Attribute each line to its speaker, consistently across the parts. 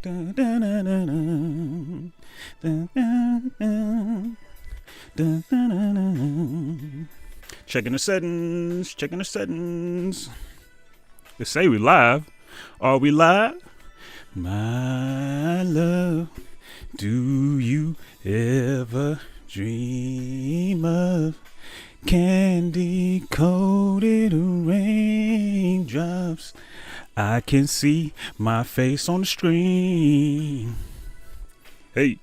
Speaker 1: Dun, dun, dun, dun, dun. Dun, dun, dun. Dun, dun, dun, dun. Checking the settings, checking the settings. They say we live. Are we live? My love, do you ever dream of candy coated raindrops? I can see my face on the screen. Hey.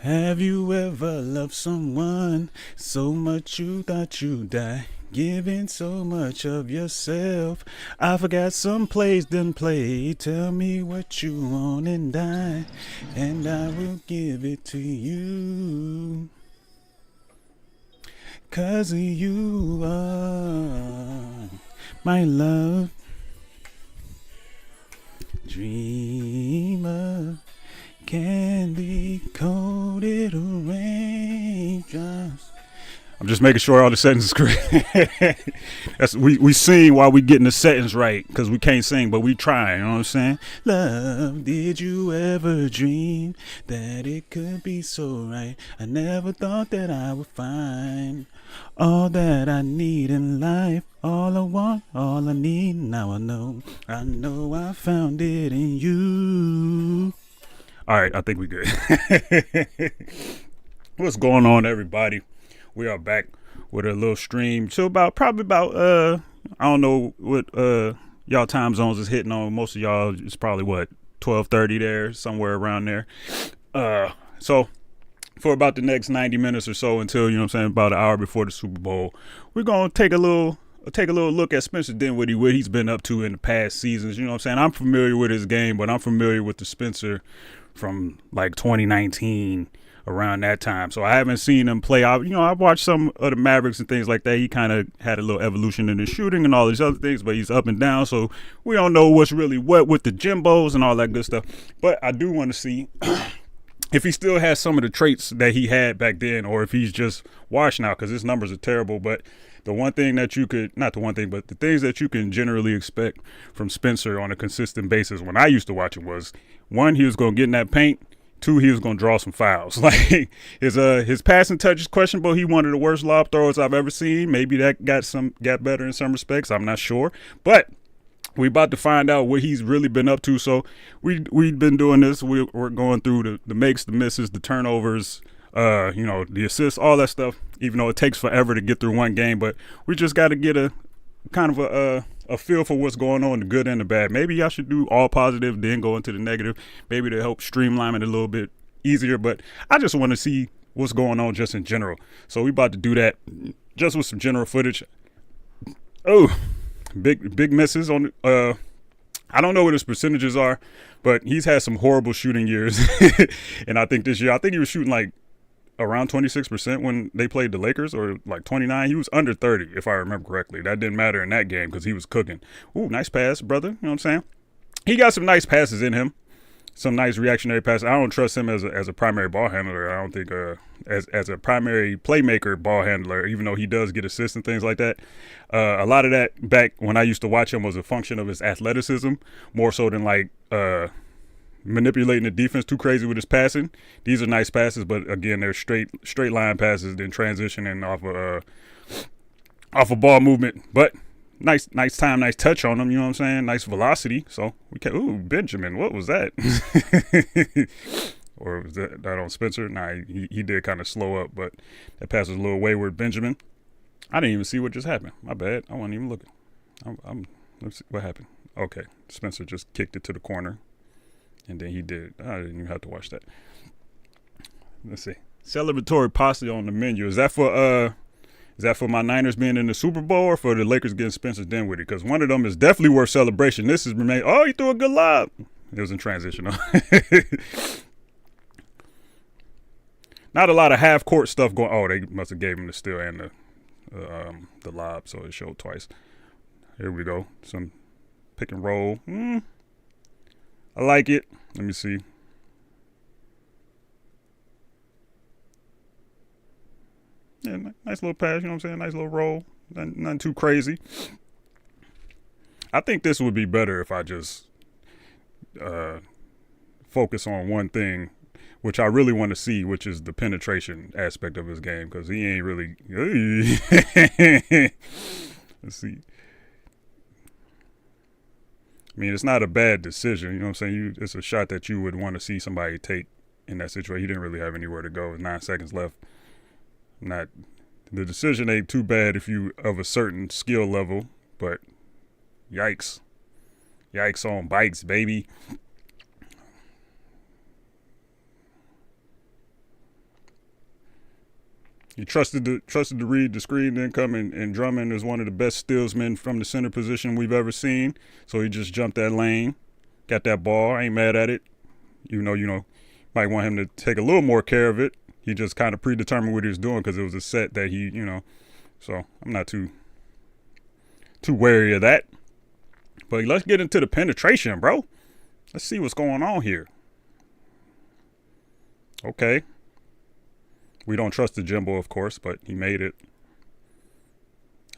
Speaker 1: Have you ever loved someone so much you thought you'd die? Giving so much of yourself. I forgot some plays didn't play. Tell me what you want and I will give it to you. 'Cause you are my love. Dream of candy coated raindrops. I'm just making sure all the settings is correct. That's we sing while we getting the settings right, because we can't sing, but we try. You know what I'm saying? Love, did you ever dream that it could be so right? I never thought that I would find all that I need in life. All I want, all I need. Now I know I found it in you. All right, I think we good. What's going on, everybody? We are back with a little stream. So probably about I don't know what y'all time zones is hitting on. Most of y'all it's probably what 12:30 there, somewhere around there. So for about the next 90 minutes or so until, you know what I'm saying, about an hour before the Super Bowl, we're gonna take a little look at Spencer Dinwiddie, what he's been up to in the past seasons. You know what I'm saying? I'm familiar with his game, but I'm familiar with the Spencer from like 2019, around that time. So I haven't seen him play out. You know, I've watched some of the Mavericks and things like that. He kind of had a little evolution in his shooting and all these other things, but he's up and down. So we don't know what's really what with the Jimbos and all that good stuff. But I do want to see if he still has some of the traits that he had back then, or if he's just washed now, because his numbers are terrible. But the one thing that you could, not the one thing, but the things that you can generally expect from Spencer on a consistent basis when I used to watch him was, one, he was going to get in that paint. Two, he was going to draw some fouls. Like his passing touch is questionable. He one of the worst lob throwers I've ever seen. Maybe that got better in some respects. I'm not sure. But we about to find out what he's really been up to. So we've been doing this. We're going through the makes, the misses, the turnovers, the assists, all that stuff, even though it takes forever to get through one game. But we just got to get a kind of a feel for what's going on, the good and the bad. Maybe y'all should do all positive, then go into the negative, maybe to help streamline it a little bit easier. But I just want to see what's going on just in general. So we about to do that just with some general footage. Oh, big misses on I don't know what his percentages are, but he's had some horrible shooting years. And I think this year, he was shooting like around 26% when they played the Lakers, or like 29. He was under 30, if I remember correctly. That didn't matter in that game because he was cooking. Ooh, nice pass, brother. You know what I'm saying? He got some nice passes in him, some nice reactionary passes. I don't trust him as a primary ball handler. I don't think as a primary playmaker ball handler, even though he does get assists and things like that. A lot of that back when I used to watch him was a function of his athleticism, more so than like manipulating the defense too crazy with his passing. These are nice passes, but again, they're straight line passes, then transitioning off a ball movement. But nice time, nice touch on them. You know what I'm saying? Nice velocity. So we can. Ooh, Benjamin, what was that? Or was that on Spencer? Nah, he did kind of slow up, but that pass was a little wayward. Benjamin, I didn't even see what just happened. My bad. I wasn't even looking. Let's see what happened. Okay, Spencer just kicked it to the corner. And then he did. I didn't even have to watch that. Let's see. Celebratory pasta on the menu. Is that for my Niners being in the Super Bowl, or for the Lakers getting Spencer Dinwiddie? Because one of them is definitely worth celebration. This is remain. Oh, he threw a good lob. It was in transition. Not a lot of half court stuff going. Oh, they must have gave him the steal and the lob, so it showed twice. Here we go. Some pick and roll. I like it. Let me see. Yeah, nice little pass, you know what I'm saying? Nice little roll. Nothing too crazy. I think this would be better if I just focus on one thing, which I really want to see, which is the penetration aspect of his game, because he ain't really. Let's see. I mean, it's not a bad decision. You know what I'm saying? It's a shot that you would want to see somebody take in that situation. He didn't really have anywhere to go. 9 seconds left. The decision ain't too bad if you of a certain skill level, but yikes. Yikes on bikes, baby. He trusted to read the screen, then come and Drummond is one of the best stealsmen from the center position we've ever seen. So he just jumped that lane, got that ball. I ain't mad at it. You know, might want him to take a little more care of it. He just kind of predetermined what he was doing because it was a set that he, so I'm not too wary of that. But let's get into the penetration, bro. Let's see what's going on here. Okay. We don't trust the Jimbo, of course, but he made it.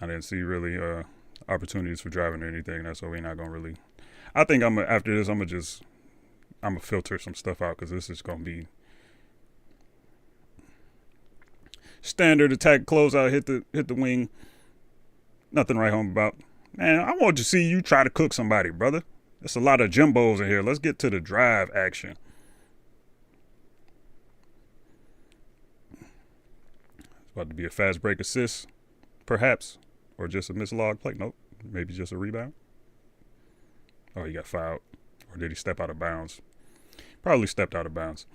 Speaker 1: I didn't see really opportunities for driving or anything. That's why we're not gonna really. I think after this, I'm gonna filter some stuff out because this is gonna be standard attack closeout. Hit the wing. Nothing right home about. Man, I want to see you try to cook somebody, brother. There's a lot of Jimbos in here. Let's get to the drive action. About to be a fast break assist, perhaps, or just a mislog play. Nope, maybe just a rebound. Oh, he got fouled, or did he step out of bounds? Probably stepped out of bounds.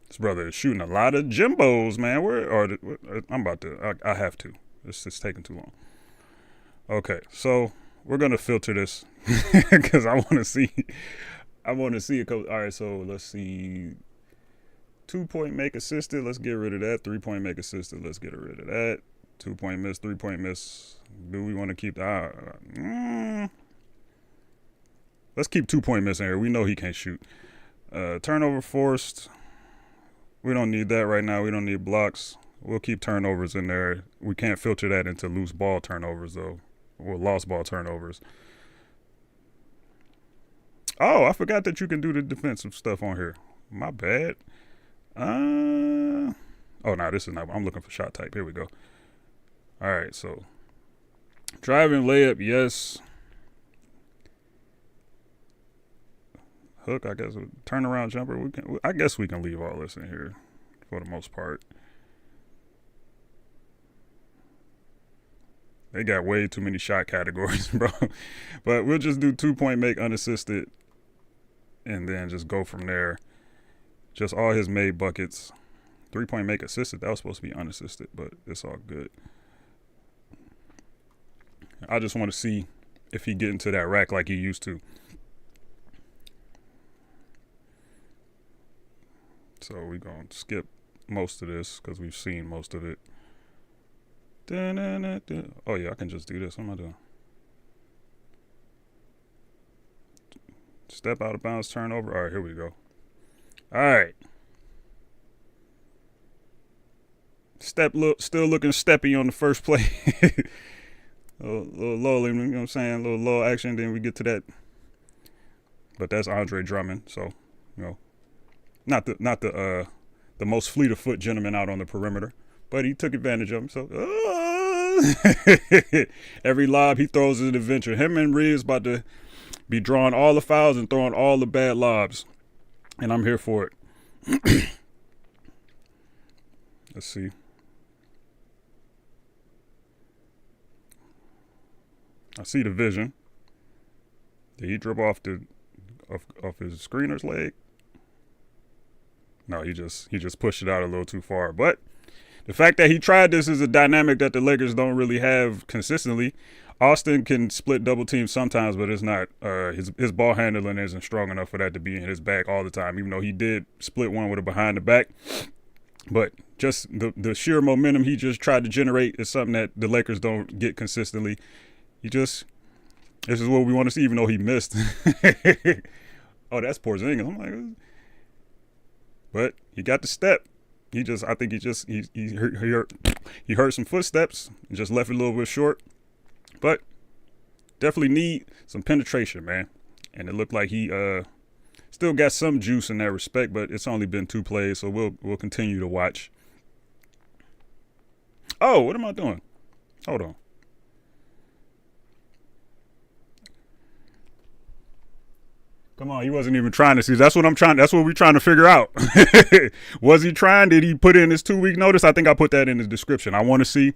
Speaker 1: This brother is shooting a lot of Jimbos, man. I'm about to. I have to. It's taking too long. Okay, so we're gonna filter this because I want to see. I want to see a couple. All right, so let's see. 2-point make assisted, let's get rid of that. 3-point make assisted, let's get rid of that. 2-point miss, 3-point miss. Do we want to keep the let's keep 2-point miss in here. We know he can't shoot. Turnover forced. We don't need that right now. We don't need blocks. We'll keep turnovers in there. We can't filter that into loose ball turnovers though, or lost ball turnovers. Oh, I forgot that you can do the defensive stuff on here. My bad. Oh no, this is not. I'm looking for shot type. Here we go. All right, so driving layup, yes. Hook, I guess. Turnaround jumper. I guess we can leave all this in here for the most part. They got way too many shot categories, bro. But we'll just do 2-point make unassisted, and then just go from there. Just all his made buckets. 3-point make assisted. That was supposed to be unassisted, but it's all good. I just want to see if he get into that rack like he used to. So we're going to skip most of this because we've seen most of it. Oh, yeah, I can just do this. What am I doing? Step out of bounds, turnover. All right, here we go. All right. Still looking steppy on the first play. a little low, you know what I'm saying? A little low action, then we get to that. But that's Andre Drummond, so, not the most fleet of foot gentleman out on the perimeter, but he took advantage of him. So every lob he throws is an adventure. Him and Reeves about to be drawing all the fouls and throwing all the bad lobs. And I'm here for it. Let's see. I see the vision. Did he dribble off his screener's leg? No, he just pushed it out a little too far. But the fact that he tried this is a dynamic that the Lakers don't really have consistently. Austin can split double teams sometimes, but it's not his ball handling isn't strong enough for that to be in his back all the time, even though he did split one with a behind the back. But just the sheer momentum he just tried to generate is something that the Lakers don't get consistently. This is what we want to see, even though he missed. Oh, that's Porzingis. I'm like, but he got the step. I think he heard some footsteps and just left it a little bit short. But definitely need some penetration, man. and it looked like he still got some juice in that respect, but it's only been 2 plays, so we'll continue to watch. Oh, what am I doing? Hold on. Come on, he wasn't even trying to see. That's what we're trying to figure out. Was he trying? Did he put in his 2-week notice? I think I put that in the description. I want to see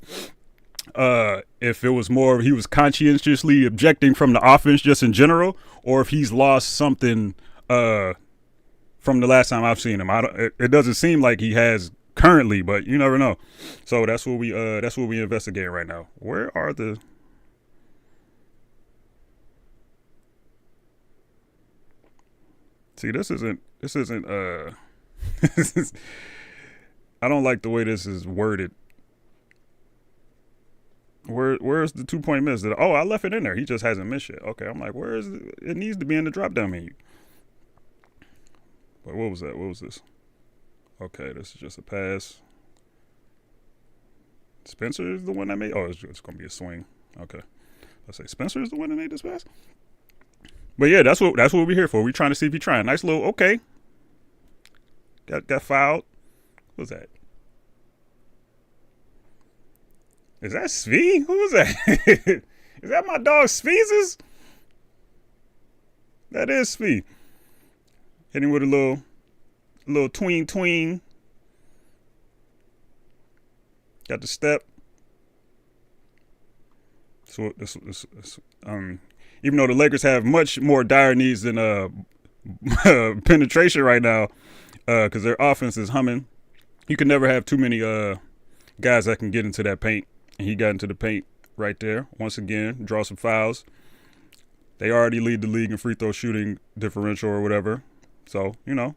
Speaker 1: if it was more he was conscientiously objecting from the offense just in general, or if he's lost something from the last time I've seen him. It doesn't seem like he has currently, but you never know. So that's what we investigating right now. Where are the See, this isn't I don't like the way this is worded. Where's the 2-point miss? I left it in there. He just hasn't missed yet. Okay, I'm like, where is it? It needs to be in the drop down menu. But what was that? What was this? Okay, this is just a pass. Spencer is the one that made. Oh, it's gonna be a swing. Okay, let's say Spencer is the one that made this pass. But yeah, that's what we're here for. We're trying to see if he's trying. Nice little okay. Got fouled. What's that? Is that Svee? Who is that? Is that my dog Sveezes? That is Svee. Hitting with a little tween. Got the step. So this even though the Lakers have much more dire needs than penetration right now, because their offense is humming. You can never have too many guys that can get into that paint. And he got into the paint right there. Once again, draw some fouls. They already lead the league in free throw shooting differential or whatever. So, I'm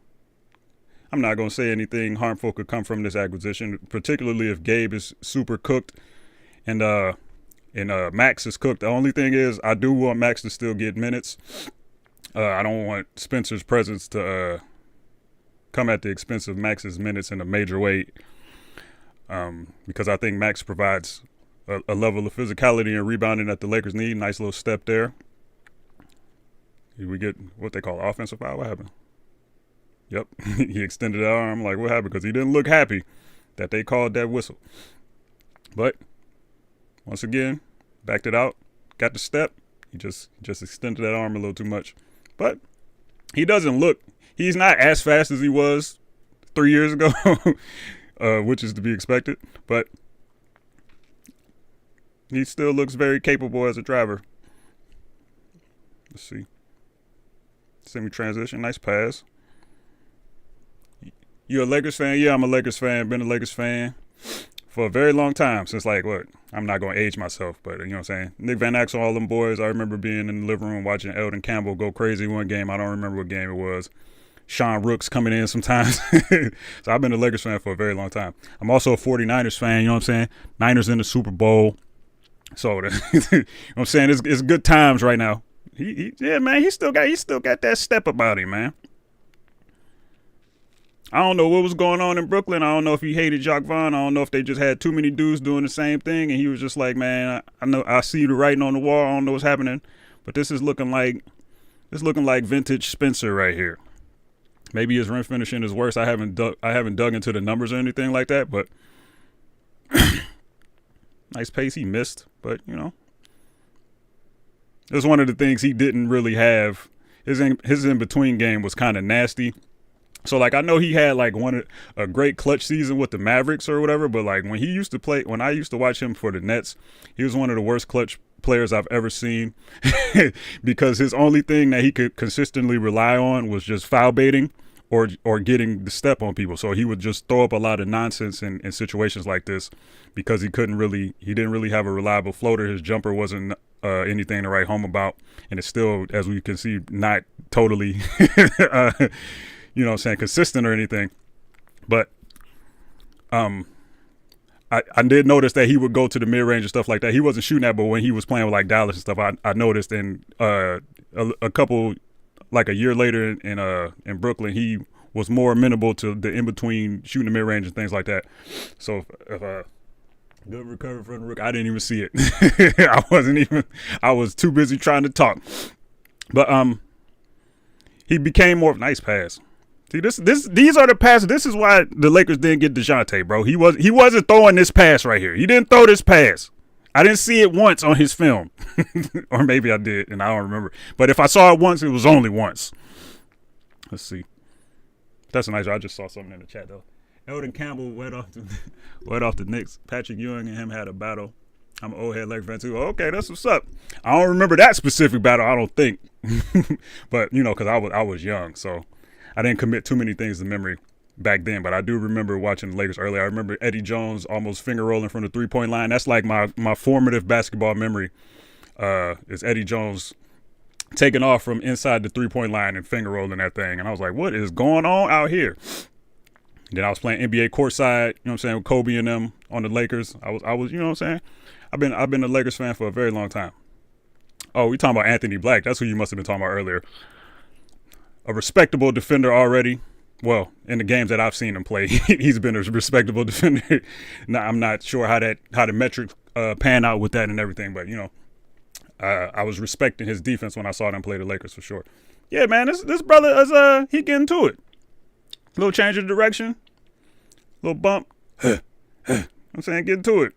Speaker 1: not going to say anything harmful could come from this acquisition, particularly if Gabe is super cooked and Max is cooked. The only thing is I do want Max to still get minutes. I don't want Spencer's presence to come at the expense of Max's minutes in a major way, because I think Max provides a level of physicality and rebounding that the Lakers need. Nice little step there. We get what they call offensive foul. What happened? Yep, he extended that arm. Like, what happened? Because he didn't look happy that they called that whistle. But once again, backed it out, got the step. He just extended that arm a little too much. But he's not as fast as he was 3 years ago, which is to be expected. But he still looks very capable as a driver. Let's see. Semi-transition, nice pass. You a Lakers fan? Yeah, I'm a Lakers fan. Been a Lakers fan for a very long time. Since I'm not going to age myself, but you know what I'm saying? Nick Van Exel, all them boys. I remember being in the living room watching Eldon Campbell go crazy one game. I don't remember what game it was. Sean Rooks coming in sometimes. So I've been a Lakers fan for a very long time. I'm also a 49ers fan, you know what I'm saying? Niners in the Super Bowl. So, you know what I'm saying? It's good times right now. Yeah, man, he still got that step about him, man. I don't know what was going on in Brooklyn. I don't know if he hated Jacques Vaughn. I don't know if they just had too many dudes doing the same thing, and he was just like, man, I know I see the writing on the wall. I don't know what's happening, but this is looking like vintage Spencer right here. Maybe his rim finishing is worse. I haven't dug into the numbers or anything like that, but nice pace. He missed, but it was one of the things he didn't really have. His in between game was kind of nasty. So I know he had a great clutch season with the Mavericks or whatever, but when I used to watch him for the Nets, he was one of the worst clutch players I've ever seen because his only thing that he could consistently rely on was just foul baiting or getting the step on people. So he would just throw up a lot of nonsense in situations like this because he didn't really have a reliable floater. His jumper wasn't anything to write home about, and it's still, as we can see, not totally consistent or anything. But I did notice that he would go to the mid-range and stuff like that. He wasn't shooting that, but when he was playing with Dallas and stuff, I noticed. And a couple, a year later in Brooklyn, he was more amenable to the in-between shooting the mid-range and things like that. So if good recovery from the rook, I didn't even see it. I was too busy trying to talk. But He became more nice pass. See, these are the passes. This is why the Lakers didn't get DeJounte, bro. He wasn't throwing this pass right here. He didn't throw this pass. I didn't see it once on his film. Or maybe I did, and I don't remember. But if I saw it once, it was only once. Let's see. That's a nice one. I just saw something in the chat, though. Eldon Campbell went off the Knicks. Patrick Ewing and him had a battle. I'm an old head Lakers fan, too. Okay, that's what's up. I don't remember that specific battle, I don't think. But, because I was young, so I didn't commit too many things to memory back then, but I do remember watching the Lakers earlier. I remember Eddie Jones almost finger rolling from the three-point line. That's like my formative basketball memory is Eddie Jones taking off from inside the three-point line and finger rolling that thing. And I was like, what is going on out here? Then I was playing NBA courtside, you know what I'm saying, with Kobe and them on the Lakers. I was, you know what I'm saying? I've been a Lakers fan for a very long time. Oh, we talking about Anthony Black. That's who you must have been talking about earlier. A respectable defender already. Well, in the games that I've seen him play, he's been a respectable defender. Now, I'm not sure how the metrics pan out with that and everything, but I was respecting his defense when I saw them play the Lakers for sure. Yeah, man, this brother is he getting to it. Little change of direction, little bump. I'm saying, get to it.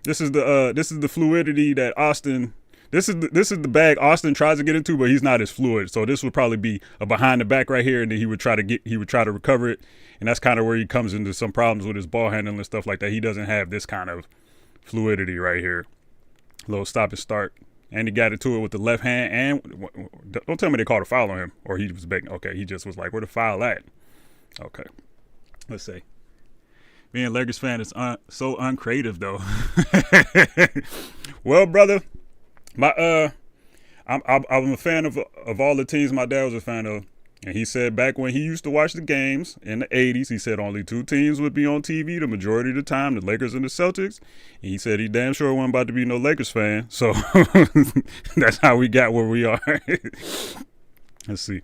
Speaker 1: This is the fluidity that Austin. This is the bag Austin tries to get into, but he's not as fluid. So this would probably be a behind the back right here, and then he would try to recover it, and that's kind of where he comes into some problems with his ball handling and stuff like that. He doesn't have this kind of fluidity right here. Little stop and start, and he got into it with the left hand. And don't tell me they called a foul on him, or he was begging. Okay, he just was like, "Where the foul at?" Okay, let's see. Being a Lakers fan is so uncreative, though. Well, brother, I'm a fan of all the teams my dad was a fan of, and he said back when he used to watch the games in the 80s, he said only two teams would be on TV the majority of the time, the Lakers and the Celtics. And he said he damn sure wasn't about to be no Lakers fan, so that's how we got where we are. Let's see.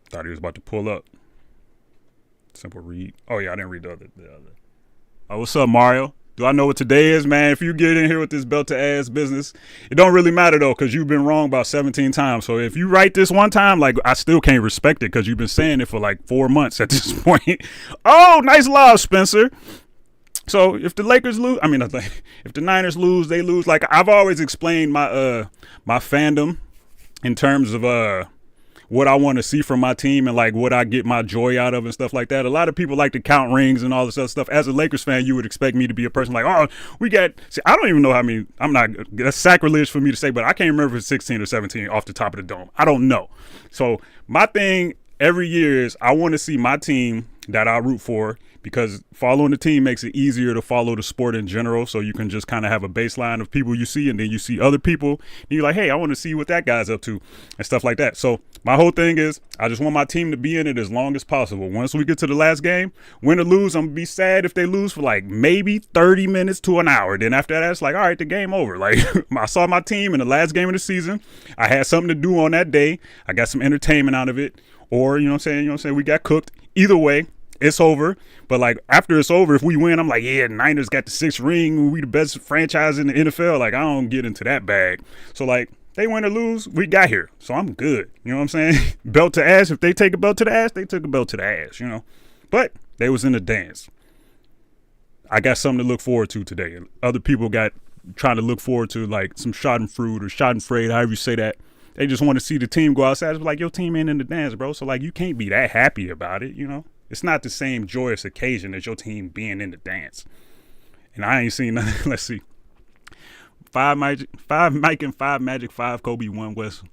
Speaker 1: Thought he was about to pull up. Simple read. Oh, yeah, I didn't read the other. Oh, what's up, Mario? Do I know what today is, man? If you get in here with this belt-to-ass business, it don't really matter, though, because you've been wrong about 17 times. So if you write this one time, like, I still can't respect it because you've been saying it for, like, 4 months at this point. Oh, nice lob, Spencer. So if the Lakers lose, if the Niners lose, they lose. Like, I've always explained my fandom in terms of what I want to see from my team and like what I get my joy out of and stuff like that. A lot of people like to count rings and all this other stuff. As a Lakers fan, you would expect me to be a person like, oh, I don't even know how many. That's sacrilege for me to say, but I can't remember if it's 16 or 17 off the top of the dome. I don't know. So my thing every year is I want to see my team that I root for, because following the team makes it easier to follow the sport in general. So you can just kind of have a baseline of people you see, and then you see other people and you're like, hey, I want to see what that guy's up to and stuff like that. So my whole thing is I just want my team to be in it as long as possible. Once we get to the last game, win or lose, I'm gonna be sad if they lose for like maybe 30 minutes to an hour. Then after that, it's like, all right, the game over. Like I saw my team in the last game of the season. I had something to do on that day. I got some entertainment out of it. Or, you know what I'm saying? We got cooked. Either way, it's over. But like after it's over, if we win, I'm like, yeah, Niners got the 6th ring. We the best franchise in the NFL. Like I don't get into that bag. So like they win or lose, we got here. So I'm good. You know what I'm saying? Belt to ass. If they take a belt to the ass, they took a belt to the ass, you know. But they was in the dance. I got something to look forward to today. Other people got trying to look forward to like some schadenfreude or schadenfreude, however you say that. They just want to see the team go outside. It's like, your team ain't in the dance, bro. So, like, you can't be that happy about it, you know? It's not the same joyous occasion as your team being in the dance. And I ain't seen nothing. Let's see. 5 Mike and 5 Magic, 5 Kobe, 1 West.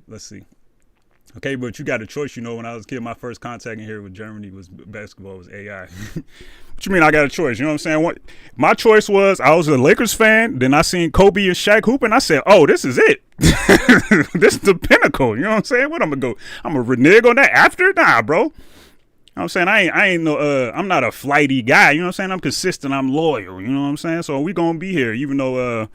Speaker 1: Let's see. Okay, but you got a choice, you know. When I was a kid, my first contact in here with Germany was basketball, was AI. What you mean I got a choice? You know what I'm saying? My choice was, I was a Lakers fan. Then I seen Kobe and Shaq hooping. I said, oh, this is it. This is the pinnacle. You know what I'm saying? What I'm going to go? I'm going to renege on that after? Nah, bro. You know what I'm saying? I ain't no, I'm not a flighty guy. You know what I'm saying? I'm consistent. I'm loyal. You know what I'm saying? So we going to be here, even though,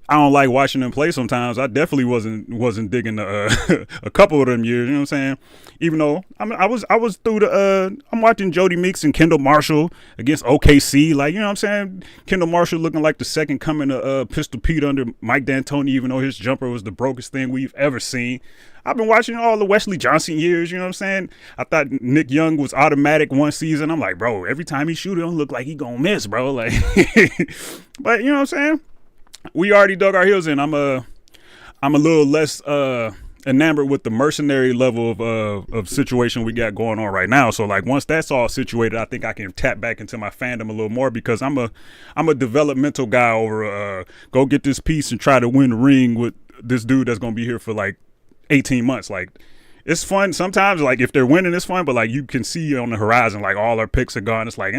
Speaker 1: I don't like watching them play sometimes. I definitely wasn't digging the, a couple of them years. You know what I'm saying? Even though I was through the I'm watching Jody Meeks and Kendall Marshall against OKC. Like, you know what I'm saying? Kendall Marshall looking like the second coming of Pistol Pete under Mike D'Antoni, even though his jumper was the brokest thing we've ever seen. I've been watching all the Wesley Johnson years, you know what I'm saying? I thought Nick Young was automatic one season. I'm like, bro, every time he shoot, it don't look like he gonna miss, bro. Like, but you know what I'm saying? We already dug our heels in. I'm a little less enamored with the mercenary level of situation we got going on right now. So like once that's all situated, I think I can tap back into my fandom a little more, because I'm a developmental guy over go get this piece and try to win the ring with this dude that's gonna be here for like 18 months. Like, it's fun sometimes, like if they're winning it's fun, but like you can see on the horizon like all our picks are gone. It's like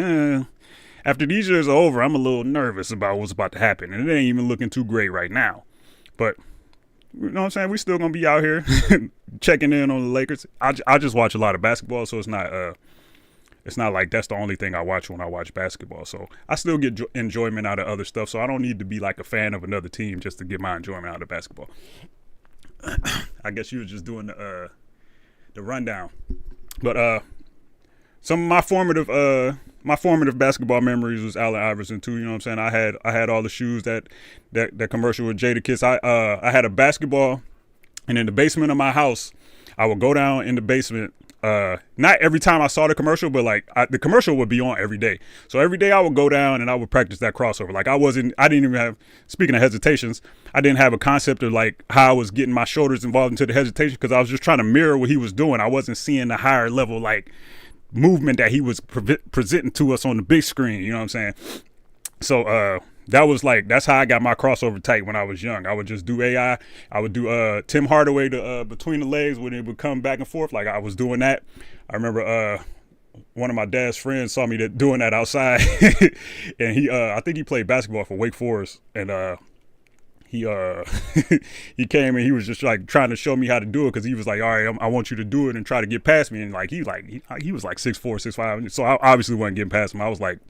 Speaker 1: after these years are over, I'm a little nervous about what's about to happen, and it ain't even looking too great right now. But you know what I'm saying, we still gonna be out here checking in on the Lakers. I just watch a lot of basketball, so it's not like that's the only thing I watch when I watch basketball. So I still get enjoyment out of other stuff, so I don't need to be like a fan of another team just to get my enjoyment out of basketball. I guess you were just doing the rundown, but some of my formative basketball memories was Allen Iverson too. You know what I'm saying? I had all the shoes that commercial with Jadakiss. I had a basketball, and in the basement of my house, I would go down in the basement. Not every time I saw the commercial, but like the commercial would be on every day. So every day I would go down and I would practice that crossover. Like I didn't even have, speaking of hesitations, I didn't have a concept of like how I was getting my shoulders involved into the hesitation, because I was just trying to mirror what he was doing. I wasn't seeing the higher level like movement that he was presenting to us on the big screen. You know what I'm saying? So that's how I got my crossover tight when I was young. I would just do AI. I would do Tim Hardaway to between the legs when it would come back and forth. Like I was doing that. I remember one of my dad's friends saw me doing that outside, and he I think he played basketball for Wake Forest, and he he came and he was just like trying to show me how to do it, because he was like, all right, I want you to do it and try to get past me. And like he was like 6'4", 6'5", so I obviously wasn't getting past him. I was like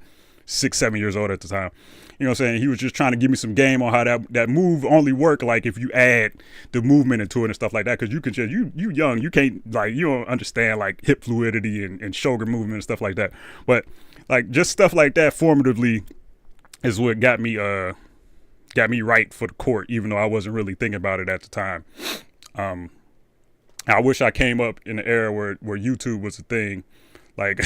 Speaker 1: 6, 7 years old at the time. You know what I'm saying? He was just trying to give me some game on how that move only work like if you add the movement into it and stuff like that. Because you can just you young, you can't, like, you don't understand like hip fluidity and shoulder movement and stuff like that. But like just stuff like that formatively is what got me right for the court, even though I wasn't really thinking about it at the time. I wish I came up in the era where YouTube was a thing. Like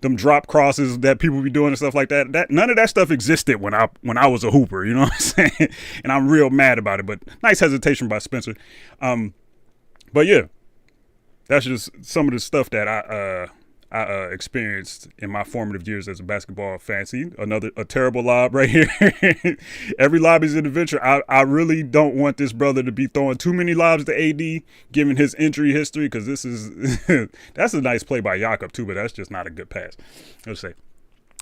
Speaker 1: them drop crosses that people be doing and stuff like that. That none of that stuff existed when I was a hooper. You know what I'm saying? And I'm real mad about it. But nice hesitation by Spencer. But yeah, that's just some of the stuff that I experienced in my formative years as a basketball fan. See, a terrible lob right here. Every lob is an adventure. I really don't want this brother to be throwing too many lobs to AD, given his injury history, because this is that's a nice play by Jakob too, but that's just not a good pass. Let's say,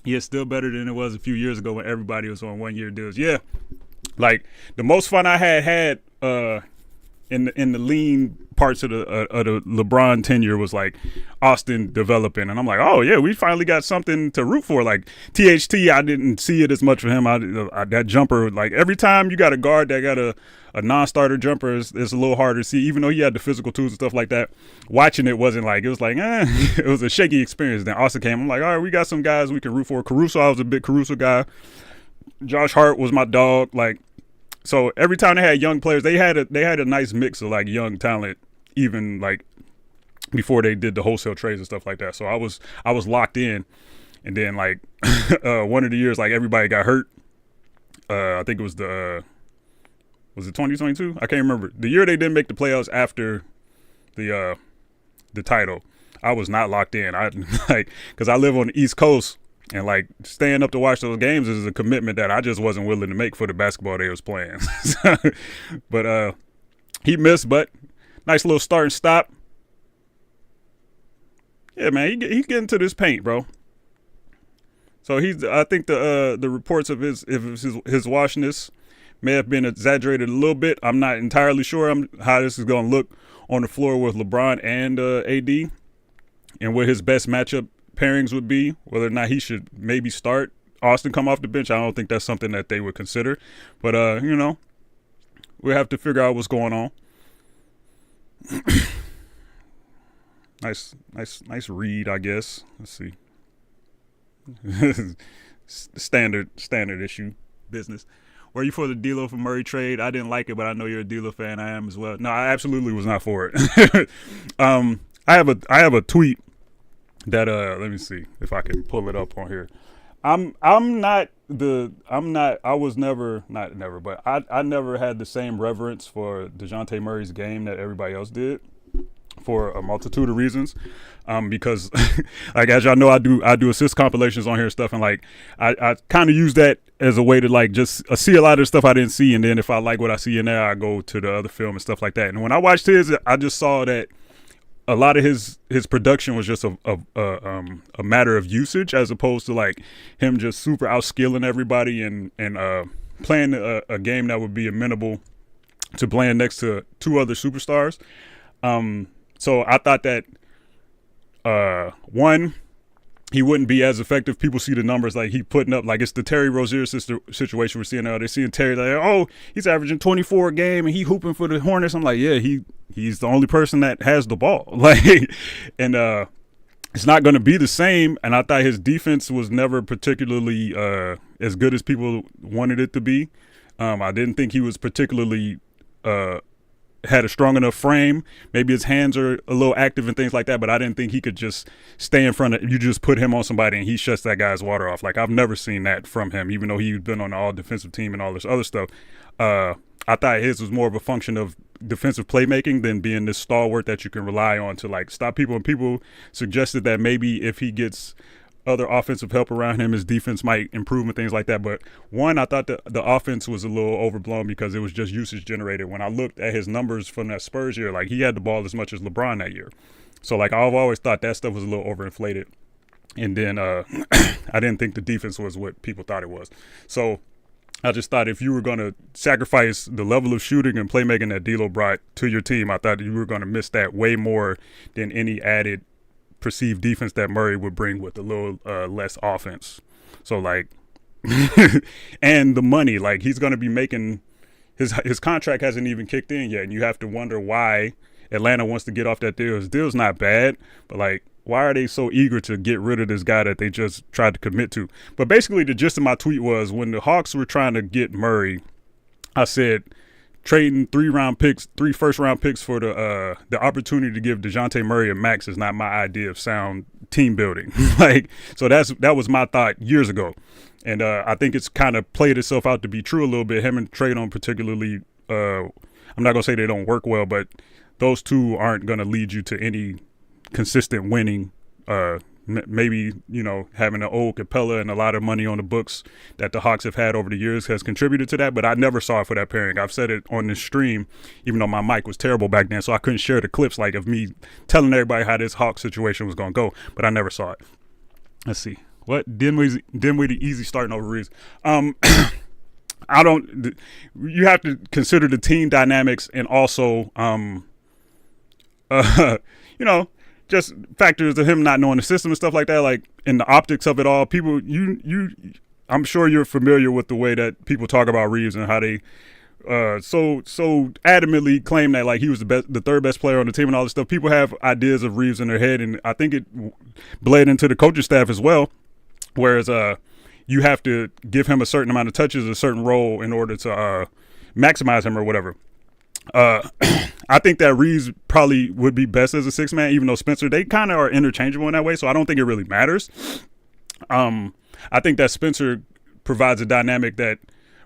Speaker 1: yeah, still better than it was a few years ago when everybody was on 1 year deals. Yeah, like the most fun I had in the lean parts of the LeBron tenure was like Austin developing, and I'm like, oh yeah, we finally got something to root for. Like THT, I didn't see it as much for him. That jumper, like every time you got a guard that got a non-starter jumper, it's a little harder to see, even though he had the physical tools and stuff like that. Watching it wasn't like, it was like, it was a shaky experience. Then Austin came, I'm like, all right, we got some guys we can root for. Caruso, I was a big Caruso guy. Josh Hart was my dog. Like, so every time they had young players, they had a nice mix of like young talent, even like before they did the wholesale trades and stuff like that. So I was locked in, and then like one of the years like everybody got hurt. I think it was was it 2022? I can't remember. The year they didn't make the playoffs after the title. I was not locked in. I like, because I live on the East Coast. And like staying up to watch those games is a commitment that I just wasn't willing to make for the basketball they was playing. But he missed, but nice little start and stop. Yeah, man, he getting to this paint, bro. So I think the reports of his washness may have been exaggerated a little bit. I'm not entirely sure how this is going to look on the floor with LeBron and AD, and what his best matchup pairings would be, whether or not he should maybe start Austin come off the bench. I don't think that's something that they would consider, but you know, we'll have to figure out what's going on. Nice read, I guess. Let's see. standard issue business. Were you for the D'Lo for Murray trade? I didn't like it, but I know you're a D'Lo fan. I am as well. No, I absolutely was not for it. I have a tweet that let me see if I can pull it up on here. I never had the same reverence for DeJounte Murray's game that everybody else did, for a multitude of reasons. Because like, as y'all know, I do assist compilations on here and stuff, and like I kind of use that as a way to like just see a lot of the stuff I didn't see, and then if I like what I see in there, I go to the other film and stuff like that. And when I watched his, I just saw that a lot of his production was just a matter of usage, as opposed to like him just super outskilling everybody and playing a game that would be amenable to playing next to two other superstars. So I thought that one, he wouldn't be as effective. People see the numbers like he putting up, like it's the Terry Rozier situation we're seeing now. They're seeing Terry like, oh, he's averaging 24 a game and he hooping for the Hornets. I'm like, yeah, he's the only person that has the ball. Like, and it's not going to be the same. And I thought his defense was never particularly as good as people wanted it to be. I didn't think he was particularly had a strong enough frame. Maybe his hands are a little active and things like that, but I didn't think he could just stay in front of you. Just put him on somebody and he shuts that guy's water off. Like, I've never seen that from him, even though he's been on the all defensive team and all this other stuff. I thought his was more of a function of defensive playmaking than being this stalwart that you can rely on to like stop people. And people suggested that maybe if he gets other offensive help around him, his defense might improve and things like that. But one, I thought the offense was a little overblown because it was just usage generated. When I looked at his numbers from that Spurs year, like he had the ball as much as LeBron that year. So like I've always thought that stuff was a little overinflated. And then I didn't think the defense was what people thought it was. So I just thought if you were going to sacrifice the level of shooting and playmaking that D'Lo brought to your team, I thought you were going to miss that way more than any added perceived defense that Murray would bring with a little less offense. So like, and the money, like he's going to be making his contract hasn't even kicked in yet. And you have to wonder why Atlanta wants to get off that deal. His deal's not bad, but like, why are they so eager to get rid of this guy that they just tried to commit to? But basically the gist of my tweet was when the Hawks were trying to get Murray, I said, trading 3 first-round picks for the opportunity to give DeJounte Murray a max is not my idea of sound team building. Like, so that was my thought years ago, and I think it's kind of played itself out to be true a little bit. Him and Traydon particularly, I'm not gonna say they don't work well, but those two aren't gonna lead you to any consistent winning. Maybe, you know, having an old Capella and a lot of money on the books that the Hawks have had over the years has contributed to that, but I never saw it for that pairing. I've said it on this stream, even though my mic was terrible back then, so I couldn't share the clips like of me telling everybody how this Hawks situation was going to go, but I never saw it. Let's see. What? Dinwiddie easy starting over Reeves. You have to consider the team dynamics and also, you know, just factors of him not knowing the system and stuff like that, like in the optics of it all. People, I'm sure you're familiar with the way that people talk about Reeves and how they so adamantly claim that like he was the third best player on the team and all this stuff. People have ideas of Reeves in their head, and I think it bled into the coaching staff as well. Whereas you have to give him a certain amount of touches, a certain role in order to maximize him or whatever. I think that Reeves probably would be best as a 6-man, even though Spencer, they kind of are interchangeable in that way. So I don't think it really matters. I think that Spencer provides a dynamic that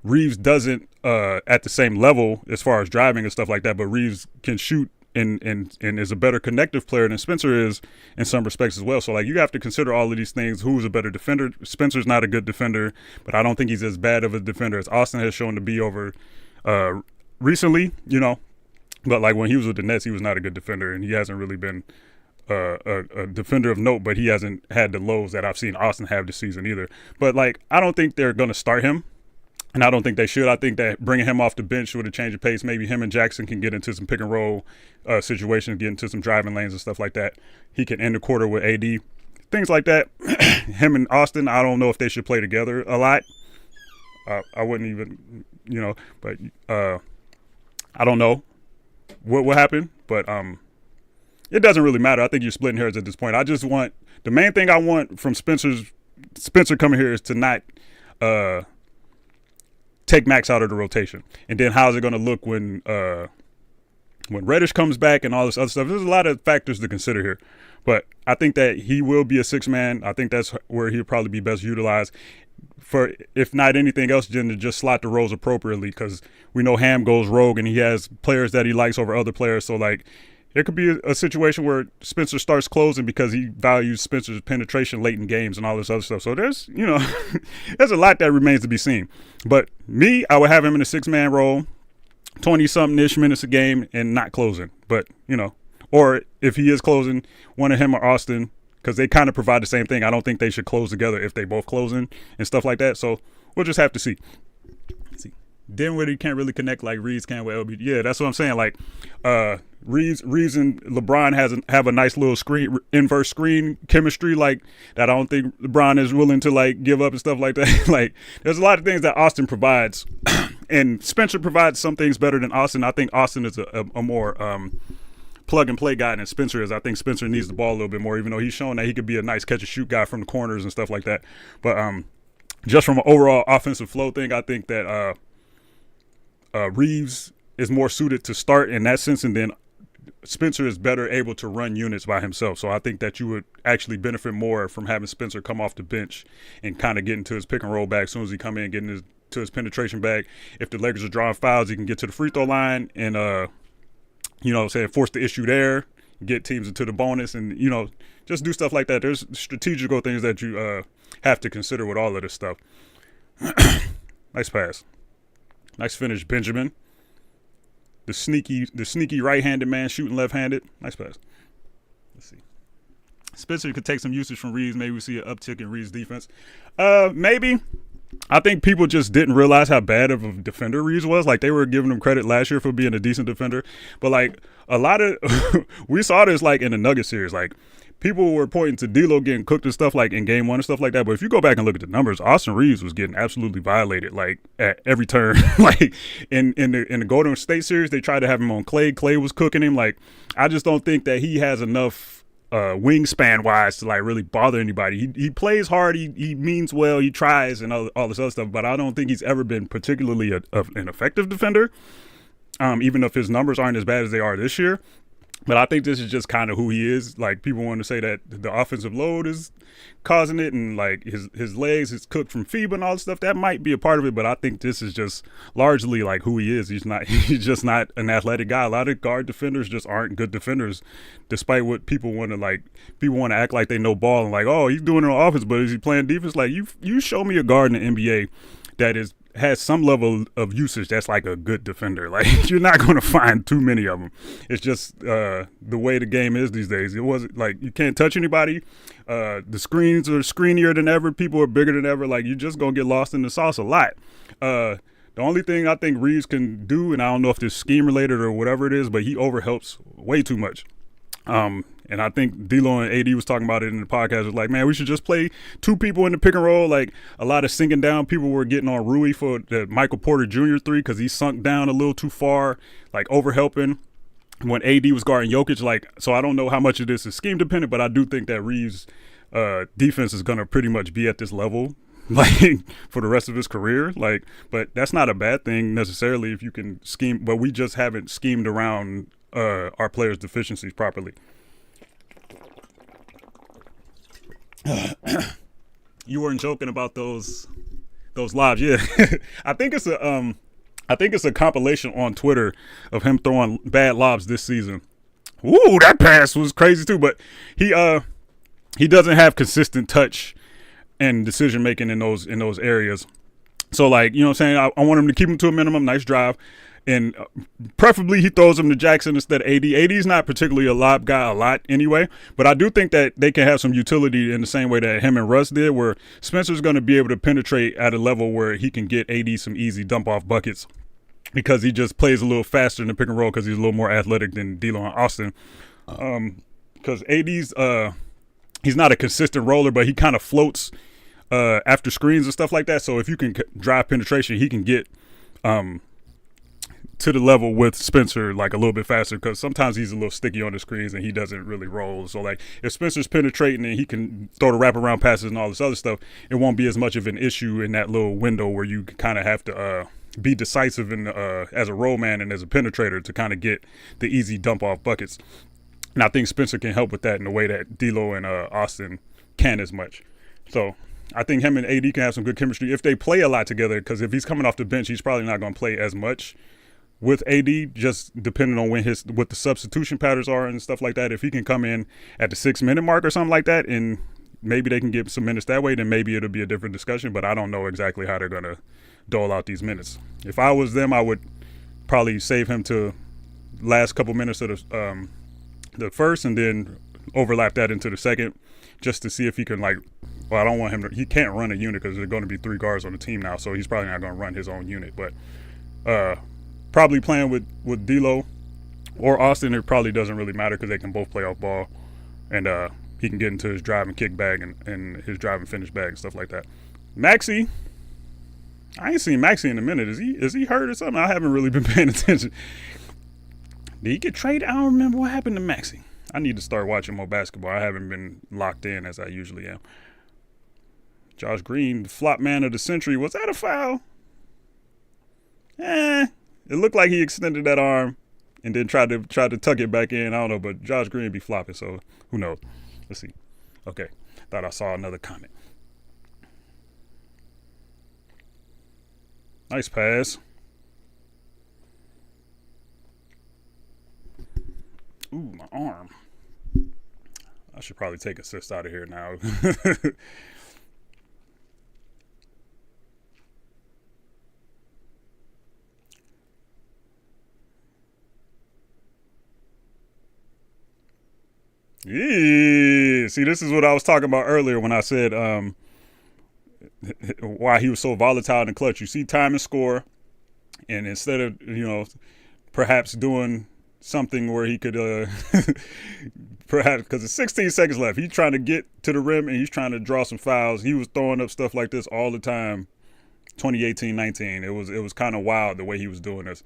Speaker 1: Reeves doesn't at the same level as far as driving and stuff like that. But Reeves can shoot and is a better connective player than Spencer is in some respects as well. So like you have to consider all of these things. Who's a better defender? Spencer's not a good defender, but I don't think he's as bad of a defender as Austin has shown to be over recently, you know. But like when he was with the Nets, he was not a good defender, and he hasn't really been a defender of note, but he hasn't had the lows that I've seen Austin have this season either. But like, I don't think they're going to start him, and I don't think they should. I think that bringing him off the bench with a change of pace, maybe him and Jackson can get into some pick and roll situations, get into some driving lanes and stuff like that. He can end the quarter with AD, things like that. Him and Austin, I don't know if they should play together a lot. I wouldn't even, you know, but I don't know what happened, but it doesn't really matter. I think you're splitting hairs at this point. I just want the main thing I want from Spencer coming here is to not take Max out of the rotation. And then how's it going to look when Reddish comes back and all this other stuff? There's a lot of factors to consider here. But I think that he will be a six man. I think that's where he'll probably be best utilized for, if not anything else, then to just slot the roles appropriately, because we know Ham goes rogue and he has players that he likes over other players. So like it could be a situation where Spencer starts closing because he values Spencer's penetration late in games and all this other stuff. So there's, there's a lot that remains to be seen. But me, I would have him in a 6-man role, 20-something-ish minutes a game and not closing. But, or if he is closing, one of him or Austin, because they kind of provide the same thing. I don't think they should close together if they both closing and stuff like that. So we'll just have to see. Dinwiddie can't really connect like Reeves can with LB. Yeah, that's what I'm saying. Like Reeves and LeBron have a nice little inverse screen chemistry like that. I don't think LeBron is willing to like give up and stuff like that. Like there's a lot of things that Austin provides, and Spencer provides some things better than Austin. I think Austin is a more plug and play guy than Spencer is. I think Spencer needs the ball a little bit more, even though he's shown that he could be a nice catch and shoot guy from the corners and stuff like that. But just from an overall offensive flow thing, I think that Reeves is more suited to start in that sense, and then Spencer is better able to run units by himself. So I think that you would actually benefit more from having Spencer come off the bench and kind of get into his pick and roll bag as soon as he come in, getting to his penetration bag. If the Lakers are drawing fouls, he can get to the free throw line and force the issue there, get teams into the bonus, and just do stuff like that. There's strategical things that you have to consider with all of this stuff. Nice pass. Nice finish, Benjamin. The sneaky right-handed man shooting left-handed. Nice pass. Let's see. Spencer could take some usage from Reeves. Maybe we see an uptick in Reeves' defense. Maybe. I think people just didn't realize how bad of a defender Reeves was. Like, they were giving him credit last year for being a decent defender. But, like, a lot of – we saw this, like, in the Nuggets series. Like, people were pointing to D'Lo getting cooked and stuff, like, in Game 1 and stuff like that. But if you go back and look at the numbers, Austin Reeves was getting absolutely violated, like, at every turn. Like, in the Golden State series, they tried to have him on Clay. Clay was cooking him. Like, I just don't think that he has enough – wingspan wise to like really bother anybody. He plays hard, he means well, he tries and all this other stuff, but I don't think he's ever been particularly an effective defender, even if his numbers aren't as bad as they are this year. But I think this is just kind of who he is. Like, people want to say that the offensive load is causing it, and like his legs is cooked from FIBA and all this stuff. That might be a part of it, but I think this is just largely like who he is. He's just not an athletic guy. A lot of guard defenders just aren't good defenders, despite what people want to like. People want to act like they know ball and like, oh, he's doing it on offense, but is he playing defense? Like, you show me a guard in the NBA that has some level of usage that's like a good defender. Like, you're not going to find too many of them. It's just the way the game is these days. It wasn't like you can't touch anybody. The screens are screenier than ever. People are bigger than ever. Like, you're just going to get lost in the sauce a lot. The only thing I think Reeves can do, and I don't know if it's scheme related or whatever it is, but he overhelps way too much. And I think D'Lo and AD was talking about it in the podcast. It was like, man, we should just play two people in the pick and roll. Like, a lot of sinking down. People were getting on Rui for the Michael Porter Jr. 3 because he sunk down a little too far, like overhelping when AD was guarding Jokic. Like, so I don't know how much of this is scheme dependent, but I do think that Reeves' defense is going to pretty much be at this level, like, for the rest of his career. Like, but that's not a bad thing necessarily if you can scheme. But we just haven't schemed around our players' deficiencies properly. You weren't joking about those lobs, yeah. I think it's a compilation on Twitter of him throwing bad lobs this season. Ooh, that pass was crazy too. But he doesn't have consistent touch and decision making in those areas. So, like, you know what I'm saying? I want him to keep him to a minimum. Nice drive. And preferably he throws him to Jackson instead of AD. AD's not particularly a lob guy a lot anyway, but I do think that they can have some utility in the same way that him and Russ did, where Spencer's going to be able to penetrate at a level where he can get AD some easy dump-off buckets because he just plays a little faster in the pick and roll because he's a little more athletic than D'Lo and Austin. Because AD's he's not a consistent roller, but he kind of floats after screens and stuff like that. So if you can drive penetration, he can get to the level with Spencer, like a little bit faster, because sometimes he's a little sticky on the screens and he doesn't really roll. So like if Spencer's penetrating and he can throw the wraparound passes and all this other stuff, it won't be as much of an issue in that little window where you kind of have to be decisive in as a roll man and as a penetrator to kind of get the easy dump off buckets. And I think Spencer can help with that in a way that D'Lo and Austin can as much. So I think him and AD can have some good chemistry if they play a lot together, because if he's coming off the bench, he's probably not going to play as much with AD, just depending on what the substitution patterns are and stuff like that. If he can come in at the 6-minute mark or something like that, and maybe they can get some minutes that way, then maybe it'll be a different discussion. But I don't know exactly how they're going to dole out these minutes. If I was them, I would probably save him to last couple minutes of the first and then overlap that into the second, just to see if he can, like, well, I don't want him to, he can't run a unit because there's going to be 3 guards on the team now, so he's probably not going to run his own unit. But probably playing with D'Lo or Austin, it probably doesn't really matter because they can both play off ball, and he can get into his drive and kick bag and his drive and finish bag and stuff like that. Maxey, I ain't seen Maxey in a minute. Is he hurt or something? I haven't really been paying attention. Did he get traded? I don't remember what happened to Maxey. I need to start watching more basketball. I haven't been locked in as I usually am. Josh Green, the flop man of the century. Was that a foul? It looked like he extended that arm and then tried to tuck it back in. I don't know, but Josh Green be flopping, so who knows? Let's see. Okay, thought I saw another comment. Nice pass. Ooh, my arm. I should probably take assist out of here now. Yeah. See, this is what I was talking about earlier when I said why he was so volatile in the clutch. You see time and score, and instead of, perhaps doing something where he could perhaps, because it's 16 seconds left, he's trying to get to the rim and he's trying to draw some fouls. He was throwing up stuff like this all the time. 2018-19, it was kind of wild the way he was doing this.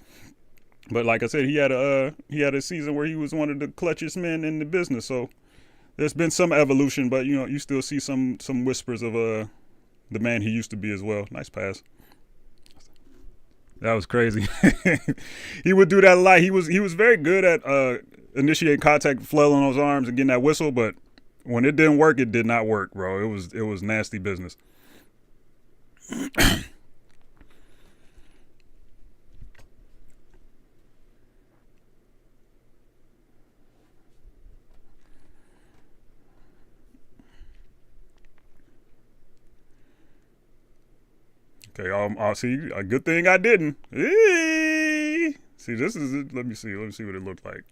Speaker 1: But like I said, he had a season where he was one of the clutchest men in the business. So there's been some evolution, but you still see some whispers of the man he used to be as well. Nice pass. That was crazy. He would do that a lot. He was very good at initiating contact, flailing those arms and getting that whistle. But when it didn't work, it did not work, bro. It was nasty business. Okay, I'll see. A good thing I didn't. Eee! See, this is it. Let me see what it looked like.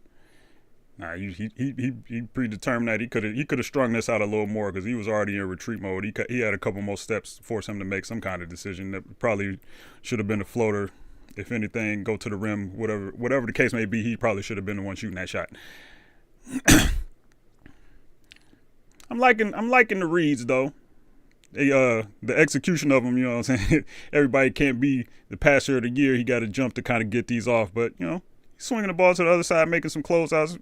Speaker 1: Nah, he predetermined that he could have strung this out a little more because he was already in retreat mode. He had a couple more steps to force him to make some kind of decision that probably should have been a floater. If anything, go to the rim, whatever the case may be. He probably should have been the one shooting that shot. I'm liking the reads though. The execution of them, what I'm saying? Everybody can't be the passer of the year. He got to jump to kind of get these off. But, he's swinging the ball to the other side, making some closeouts,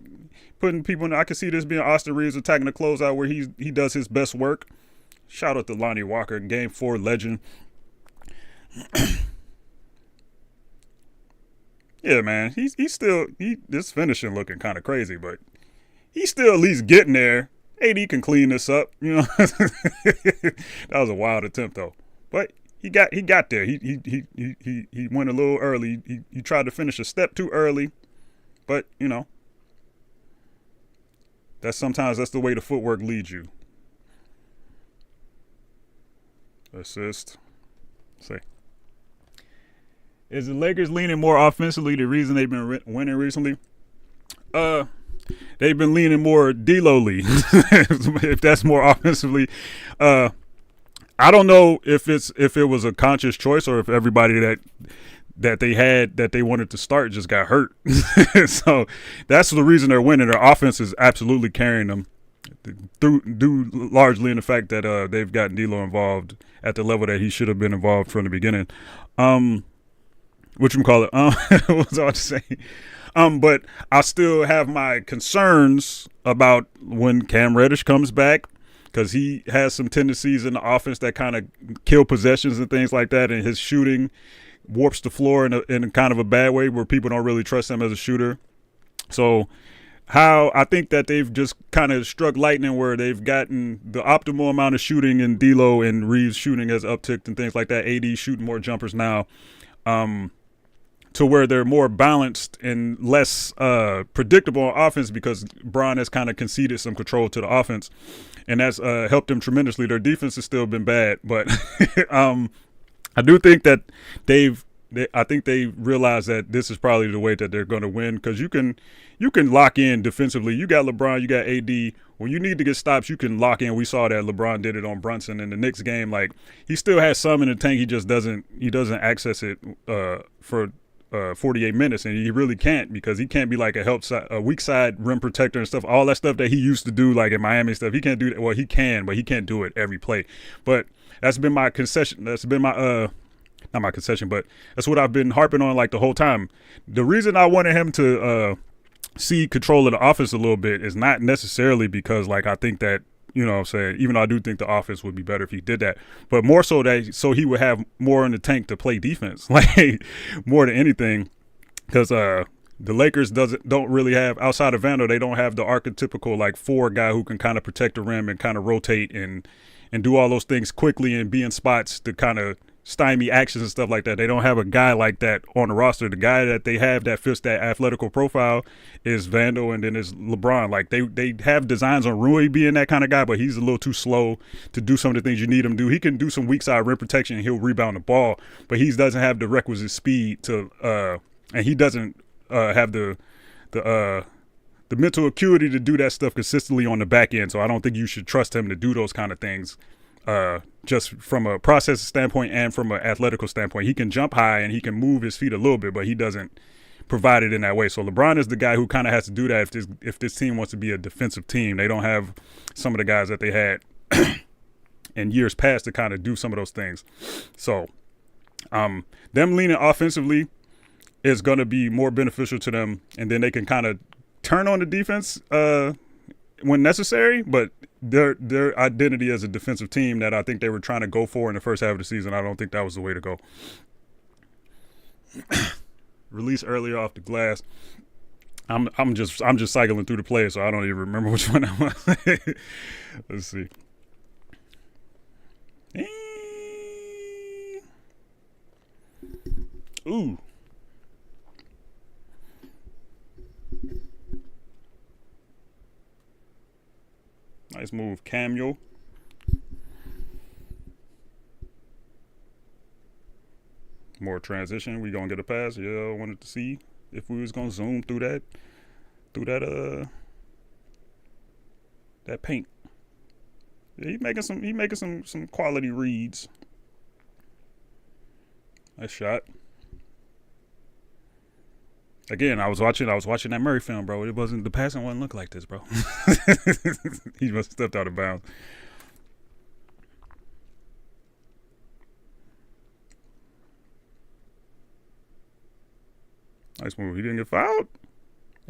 Speaker 1: putting people in. I can see this being Austin Reeves attacking the closeout where he does his best work. Shout out to Lonnie Walker, Game 4 legend. Yeah, man. He's still this finishing looking kind of crazy, but he's still at least getting there. AD can clean this up, That was a wild attempt though, but he got there. He went a little early. He tried to finish a step too early, but sometimes that's the way the footwork leads you. Assist. Say, is the Lakers leaning more offensively? The reason they've been winning recently, they've been leaning more D-Lo-ly, if that's more offensively. I don't know if it was a conscious choice or if everybody that they had that they wanted to start just got hurt. So that's the reason they're winning. Their offense is absolutely carrying them due largely in the fact that they've gotten D-Lo involved at the level that he should have been involved from the beginning. whatchamacallit, what was I to say? But I still have my concerns about when Cam Reddish comes back, because he has some tendencies in the offense that kind of kill possessions and things like that, and his shooting warps the floor in kind of a bad way where people don't really trust him as a shooter. So how I think that they've just kind of struck lightning where they've gotten the optimal amount of shooting, and D'Lo and Reeves shooting has upticked and things like that. AD shooting more jumpers now, to where they're more balanced and less predictable on offense, because Bron has kind of conceded some control to the offense, and that's helped them tremendously. Their defense has still been bad, but I do think that I think they realize that this is probably the way that they're going to win, because you can lock in defensively. You got LeBron, you got AD. When you need to get stops, you can lock in. We saw that LeBron did it on Brunson in the Knicks game. Like, he still has some in the tank. He just doesn't access it for 48 minutes, and he really can't, because he can't be like a weak side rim protector and stuff. All that stuff that he used to do, like in Miami stuff, he can't do that. Well, he can, but he can't do it every play. But that's been my concession. That's been my not my concession, but that's what I've been harping on like the whole time. The reason I wanted him to see control of the offense a little bit is not necessarily because, like, I think that, you know what I'm saying, even though I do think the offense would be better if he did that, but more so that so he would have more in the tank to play defense, like more than anything, because the Lakers don't really have, outside of Vando, they don't have the archetypical like four guy who can kind of protect the rim and kind of rotate and do all those things quickly and be in spots to kind of stymie actions and stuff like that. They don't have a guy like that on the roster. The guy that they have that fits that athletical profile is Vando, and then is LeBron. Like, they have designs on Rui being that kind of guy, but he's a little too slow to do some of the things you need him to do. He can do some weak side rim protection and he'll rebound the ball, but he doesn't have the requisite speed to and he doesn't have the mental acuity to do that stuff consistently on the back end. So I don't think you should trust him to do those kind of things. Just from a process standpoint and from an athletical standpoint, he can jump high and he can move his feet a little bit, but he doesn't provide it in that way. So LeBron is the guy who kind of has to do that if this team wants to be a defensive team. They don't have some of the guys that they had in years past to kind of do some of those things. So them leaning offensively is going to be more beneficial to them, and then they can kind of turn on the defense when necessary, but their identity as a defensive team that I think they were trying to go for in the first half of the season, I don't think that was the way to go. Release earlier off the glass. I'm just cycling through the plays, so I don't even remember which one that was. Let's see. Ooh. Nice move, Cameo. More transition. We gonna get a pass. Yeah, I wanted to see if we was gonna zoom through that that paint. Yeah, he making some quality reads. Nice shot. Again, I was watching that Murray film, bro. The passing wouldn't look like this, bro. He must have stepped out of bounds. Nice move. He didn't get fouled.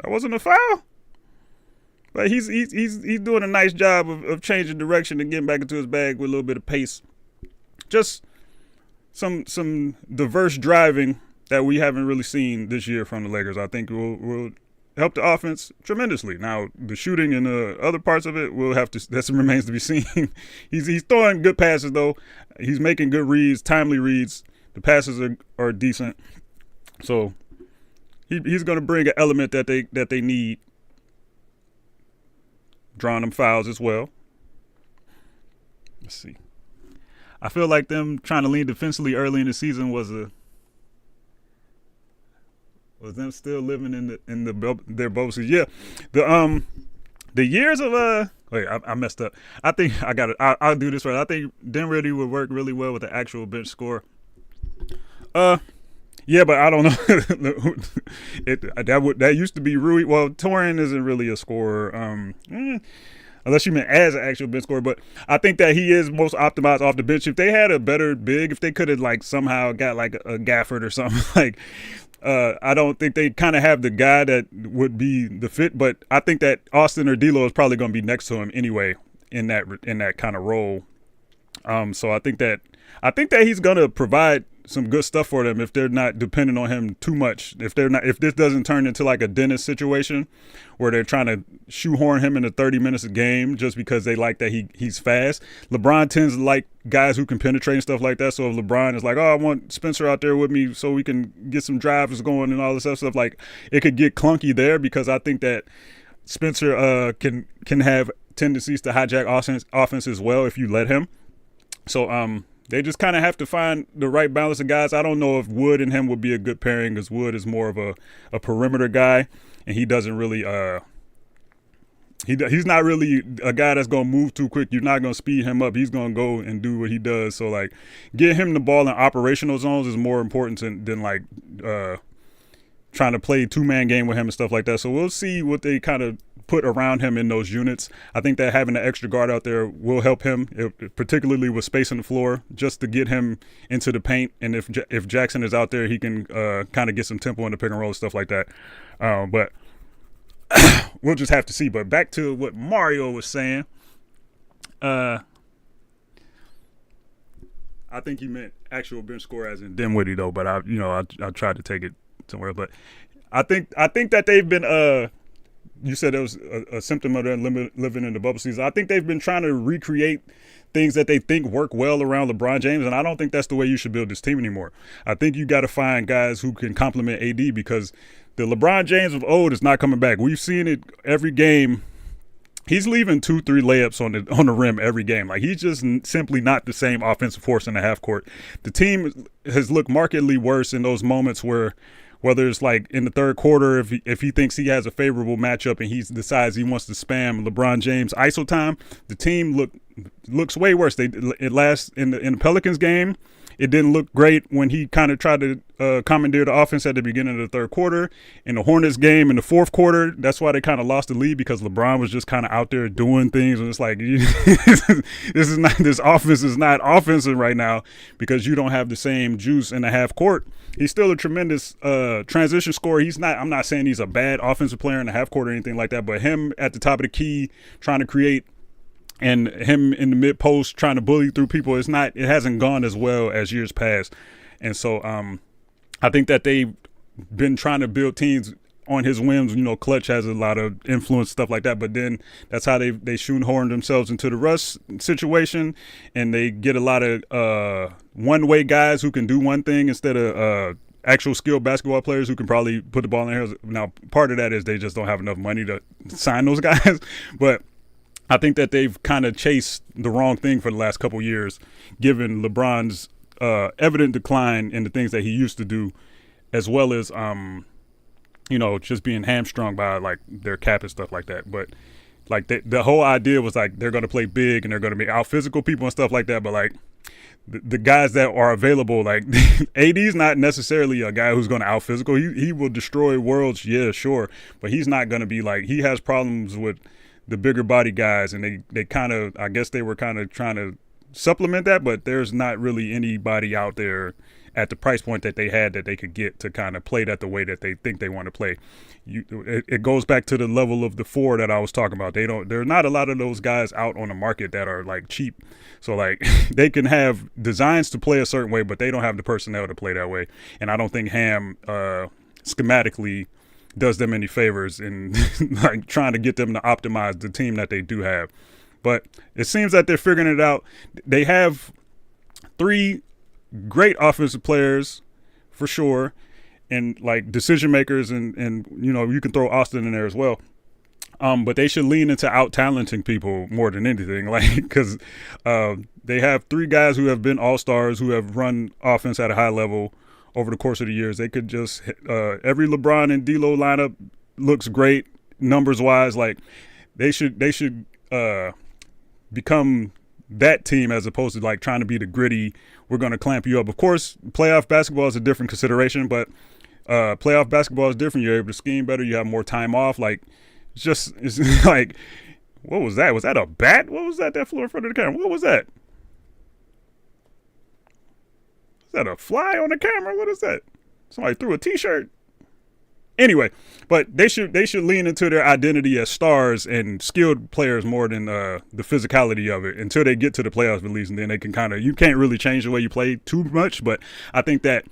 Speaker 1: That wasn't a foul. But he's doing a nice job of changing direction and getting back into his bag with a little bit of pace. Just some diverse driving that we haven't really seen this year from the Lakers. I think will help the offense tremendously. Now, the shooting and the other parts of it, that remains to be seen. He's throwing good passes, though. He's making good reads, timely reads. The passes are decent. So he's going to bring an element that they need. Drawing them fouls as well. Let's see. I feel like them trying to lean defensively early in the season was them still living in their bubble. Yeah, the years of wait, I messed up. I think I got it. I'll do this right. I think Dinwiddie would work really well with the actual bench score. Yeah, but I don't know. That used to be Rui. Well, Torian isn't really a scorer. unless you meant as an actual bench scorer. But I think that he is most optimized off the bench. If they had a better big, if they could have like somehow got like a Gafford or something, like I don't think they kind of have the guy that would be the fit. But I think that Austin or D'Lo is probably going to be next to him anyway in that kind of role. So I think that he's going to provide some good stuff for them if they're not dependent on him too much. If this doesn't turn into like a Dennis situation where they're trying to shoehorn him into 30 minutes a game just because they like that he's fast. LeBron tends to like guys who can penetrate and stuff like that. So if LeBron is like, oh, I want Spencer out there with me so we can get some drives going and all this other stuff, like it could get clunky there because I think that Spencer can have tendencies to hijack offense as well if you let him. So they just kind of have to find the right balance of guys. I don't know if Wood and him would be a good pairing because Wood is more of a perimeter guy, and he doesn't really he's not really a guy that's going to move too quick. You're not going to speed him up. He's going to go and do what he does. So, like, get him the ball in operational zones is more important than like trying to play two-man game with him and stuff like that. So we'll see what they kind of put around him in those units. I think that having an extra guard out there will help him, particularly with space on the floor, just to get him into the paint. And if Jackson is out there, he can kind of get some tempo in the pick and roll and stuff like that. But we'll just have to see. But back to what Mario was saying. I think he meant actual bench score as in Dinwiddie though. But I tried to take it somewhere. But I think that they've been you said it was a symptom of their living in the bubble season. I think they've been trying to recreate things that they think work well around LeBron James, and I don't think that's the way you should build this team anymore. I think you got to find guys who can complement AD because the LeBron James of old is not coming back. We've seen it every game. He's leaving 2-3 layups on the rim every game. Like, he's just simply not the same offensive force in the half court. The team has looked markedly worse in those moments where, whether it's like in the third quarter, if he thinks he has a favorable matchup and he decides he wants to spam LeBron James ISO time, the team looks way worse. It lasts in the Pelicans game. It didn't look great when he kind of tried to commandeer the offense at the beginning of the third quarter. In the Hornets game in the fourth quarter, that's why they kind of lost the lead because LeBron was just kind of out there doing things. And it's like, this offense is not offensive right now because you don't have the same juice in the half court. He's still a tremendous transition scorer. I'm not saying he's a bad offensive player in the half court or anything like that, but him at the top of the key trying to create and him in the mid post trying to bully through people, it hasn't gone as well as years past. And so I think that they've been trying to build teams on his whims. Clutch has a lot of influence, stuff like that, but then that's how they shoehorn themselves into the Russ situation, and they get a lot of one-way guys who can do one thing instead of actual skilled basketball players who can probably put the ball in their hands. Now, part of that is they just don't have enough money to sign those guys, but I think that they've kind of chased the wrong thing for the last couple years, given LeBron's evident decline in the things that he used to do, as well as just being hamstrung by like their cap and stuff like that. But like the whole idea was like they're going to play big and they're going to be out physical people and stuff like that. But like the guys that are available, like AD's not necessarily a guy who's going to out physical. He will destroy worlds, yeah, sure, but he's not going to be like, he has problems with the bigger body guys, and they kind of, I guess they were kind of trying to supplement that, but there's not really anybody out there at the price point that they had that they could get to kind of play that the way that they think they want to play. It goes back to the level of the four that I was talking about. There are not a lot of those guys out on the market that are like cheap. So like they can have designs to play a certain way, but they don't have the personnel to play that way. And I don't think Ham schematically does them any favors in like trying to get them to optimize the team that they do have. But it seems that they're figuring it out. They have 3 great offensive players for sure, and like decision makers, and you can throw Austin in there as well. But they should lean into out-talenting people more than anything, like, because they have 3 guys who have been all-stars who have run offense at a high level over the course of the years. They could just every LeBron and D'Lo lineup looks great numbers-wise. Like they should become that team as opposed to like trying to be the gritty, we're going to clamp you up. Of course, playoff basketball is a different consideration, but playoff basketball is different. You're able to scheme better. You have more time off. Like it's like What was that? Was that a bat? What was that flew in front of the camera? What was that? Is that a fly on the camera? What is that? Somebody threw a t-shirt. Anyway, but they should lean into their identity as stars and skilled players more than the physicality of it until they get to the playoffs at least, and then they can you can't really change the way you play too much. But I think that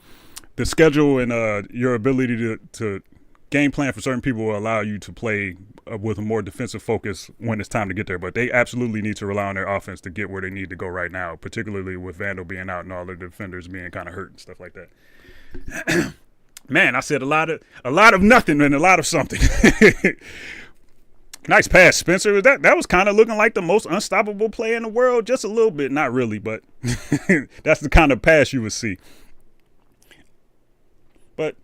Speaker 1: the schedule and your ability to game plan for certain people will allow you to play with a more defensive focus when it's time to get there. But they absolutely need to rely on their offense to get where they need to go right now, particularly with Vandal being out and all the defenders being kind of hurt and stuff like that. Man, I said a lot of nothing and a lot of something. Nice pass, Spencer. That was kind of looking like the most unstoppable play in the world, just a little bit. Not really, but that's the kind of pass you would see. But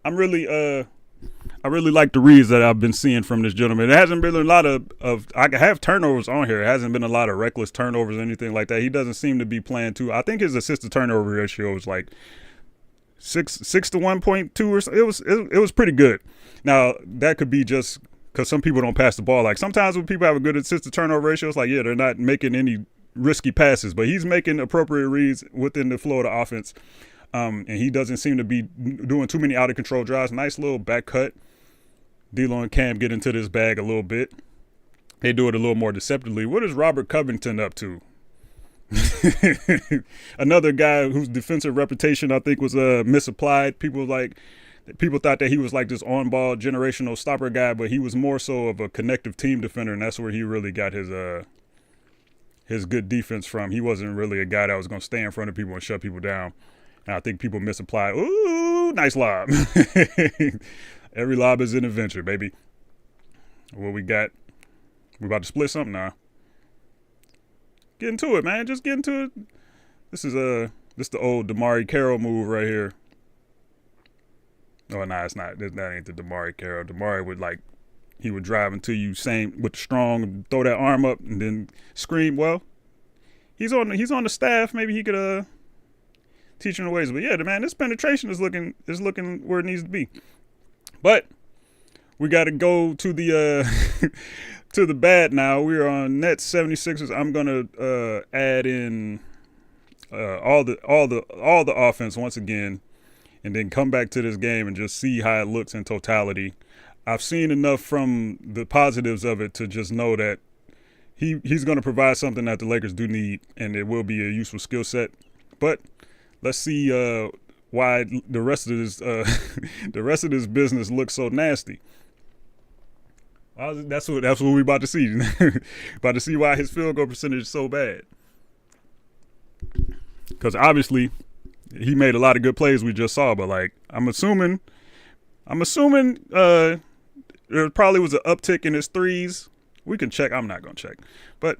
Speaker 1: I really like the reads that I've been seeing from this gentleman. There hasn't been a lot of I have turnovers on here. It hasn't been a lot of reckless turnovers or anything like that. He doesn't seem to be playing too. I think his assist to turnover ratio was like 6 to 1.2 or so. It was pretty good. Now that could be just because some people don't pass the ball. Like sometimes when people have a good assist to turnover ratio, it's like they're not making any risky passes, but he's making appropriate reads within the flow of the offense. And he doesn't seem to be doing too many out of control drives. Nice little back cut. D'Lo and Cam get into this bag a little bit. They do it a little more deceptively. What is Robert Covington up to? Another guy whose defensive reputation I think was misapplied. People thought that he was like this on-ball generational stopper guy, but he was more so of a connective team defender, and that's where he really got his good defense from. He wasn't really a guy that was going to stay in front of people and shut people down. And I think people misapplied. Ooh, nice lob. Every lob is an adventure, baby. What we got? We about to split something now. Get into it, man. Just get into it. This is the old Damari Carroll move right here. Oh, no, it's not. That ain't the Damari Carroll. Damari he would drive into you, same with the strong, throw that arm up and then scream. Well, he's on the staff. Maybe he could teach him the ways. But yeah, man, this penetration is looking where it needs to be. But we got to go to the to the bad now. We're on Nets 76ers. I'm gonna add in all the offense once again, and then come back to this game and just see how it looks in totality. I've seen enough from the positives of it to just know that he's going to provide something that the Lakers do need, and it will be a useful skill set. But let's see why the rest of this business looks so nasty. That's what we're about to see. About to see why his field goal percentage is so bad. Because obviously he made a lot of good plays we just saw, but I'm assuming there probably was an uptick in his threes. We can check. I'm not gonna check, but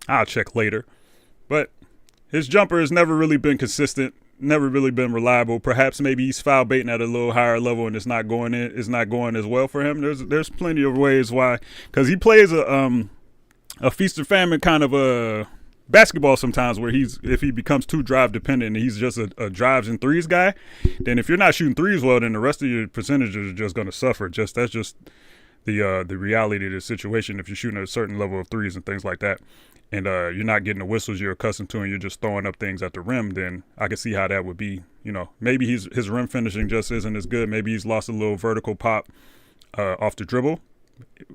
Speaker 1: I'll check later. But his jumper has never really been consistent, never really been reliable. Perhaps maybe he's foul baiting at a little higher level and it's not going as well for him. There's plenty of ways why, because he plays a feast or famine kind of a basketball sometimes, where if he becomes too drive dependent and he's just a drives and threes guy, then if you're not shooting threes well, then the rest of your percentages are just going to suffer. That's just the reality of the situation. If you're shooting a certain level of threes and things like that, and you're not getting the whistles you're accustomed to, and you're just throwing up things at the rim, then I can see how that would be. Maybe his rim finishing just isn't as good. Maybe he's lost a little vertical pop off the dribble,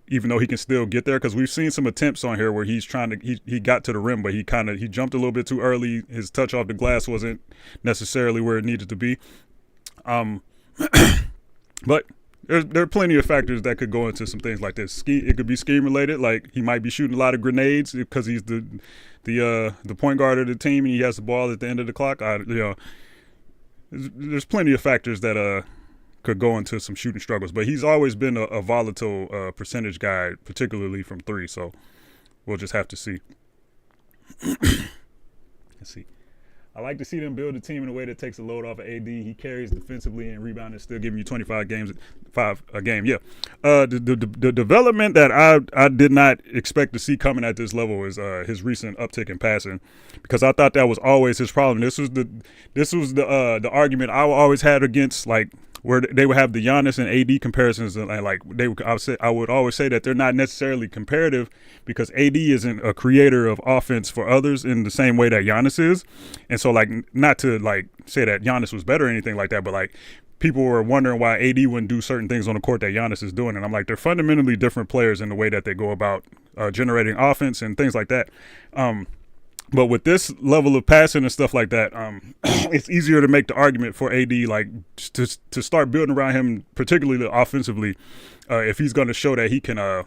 Speaker 1: even though he can still get there, because we've seen some attempts on here where he's he got to the rim, but he jumped a little bit too early. His touch off the glass wasn't necessarily where it needed to be. But there are plenty of factors that could go into some things like this. It could be scheme related, like he might be shooting a lot of grenades because he's the point guard of the team and he has the ball at the end of the clock. There's plenty of factors that could go into some shooting struggles, but he's always been a volatile percentage guy, particularly from three. So we'll just have to see. Let's see. I like to see them build a team in a way that takes a load off of AD. He carries defensively and rebounding, still giving you 25 a game. Yeah. The development that I did not expect to see coming at this level is his recent uptick in passing, because I thought that was always his problem. This was the argument I always had against where they would have the Giannis and AD comparisons, and like I would always say that they're not necessarily comparative because AD isn't a creator of offense for others in the same way that Giannis is, and so like not to like say that Giannis was better or anything like that, but like people were wondering why AD wouldn't do certain things on the court that Giannis is doing, and I'm like, they're fundamentally different players in the way that they go about generating offense and things like that. But with this level of passing and stuff like that, it's easier to make the argument for AD, like to start building around him, particularly offensively, if he's going to show that he can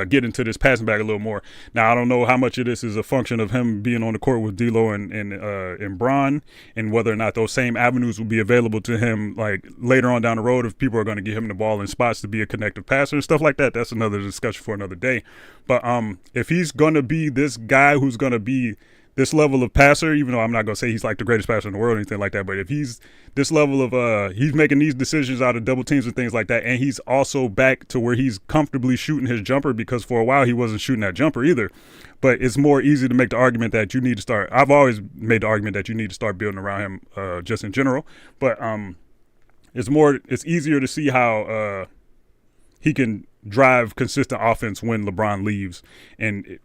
Speaker 1: get into this passing bag a little more. Now, I don't know how much of this is a function of him being on the court with D'Lo and Bron, and whether or not those same avenues will be available to him like later on down the road if people are going to give him the ball in spots to be a connective passer and stuff like that. That's another discussion for another day. But if he's going to be this guy who's going to be this level of passer, even though I'm not going to say he's like the greatest passer in the world or anything like that, but if he's this level of he's making these decisions out of double teams and things like that, and he's also back to where he's comfortably shooting his jumper, because for a while he wasn't shooting that jumper either. But it's more easy to make the argument that you need to start. I've always made the argument that you need to start building around him just in general, but it's easier to see how he can drive consistent offense when LeBron leaves, and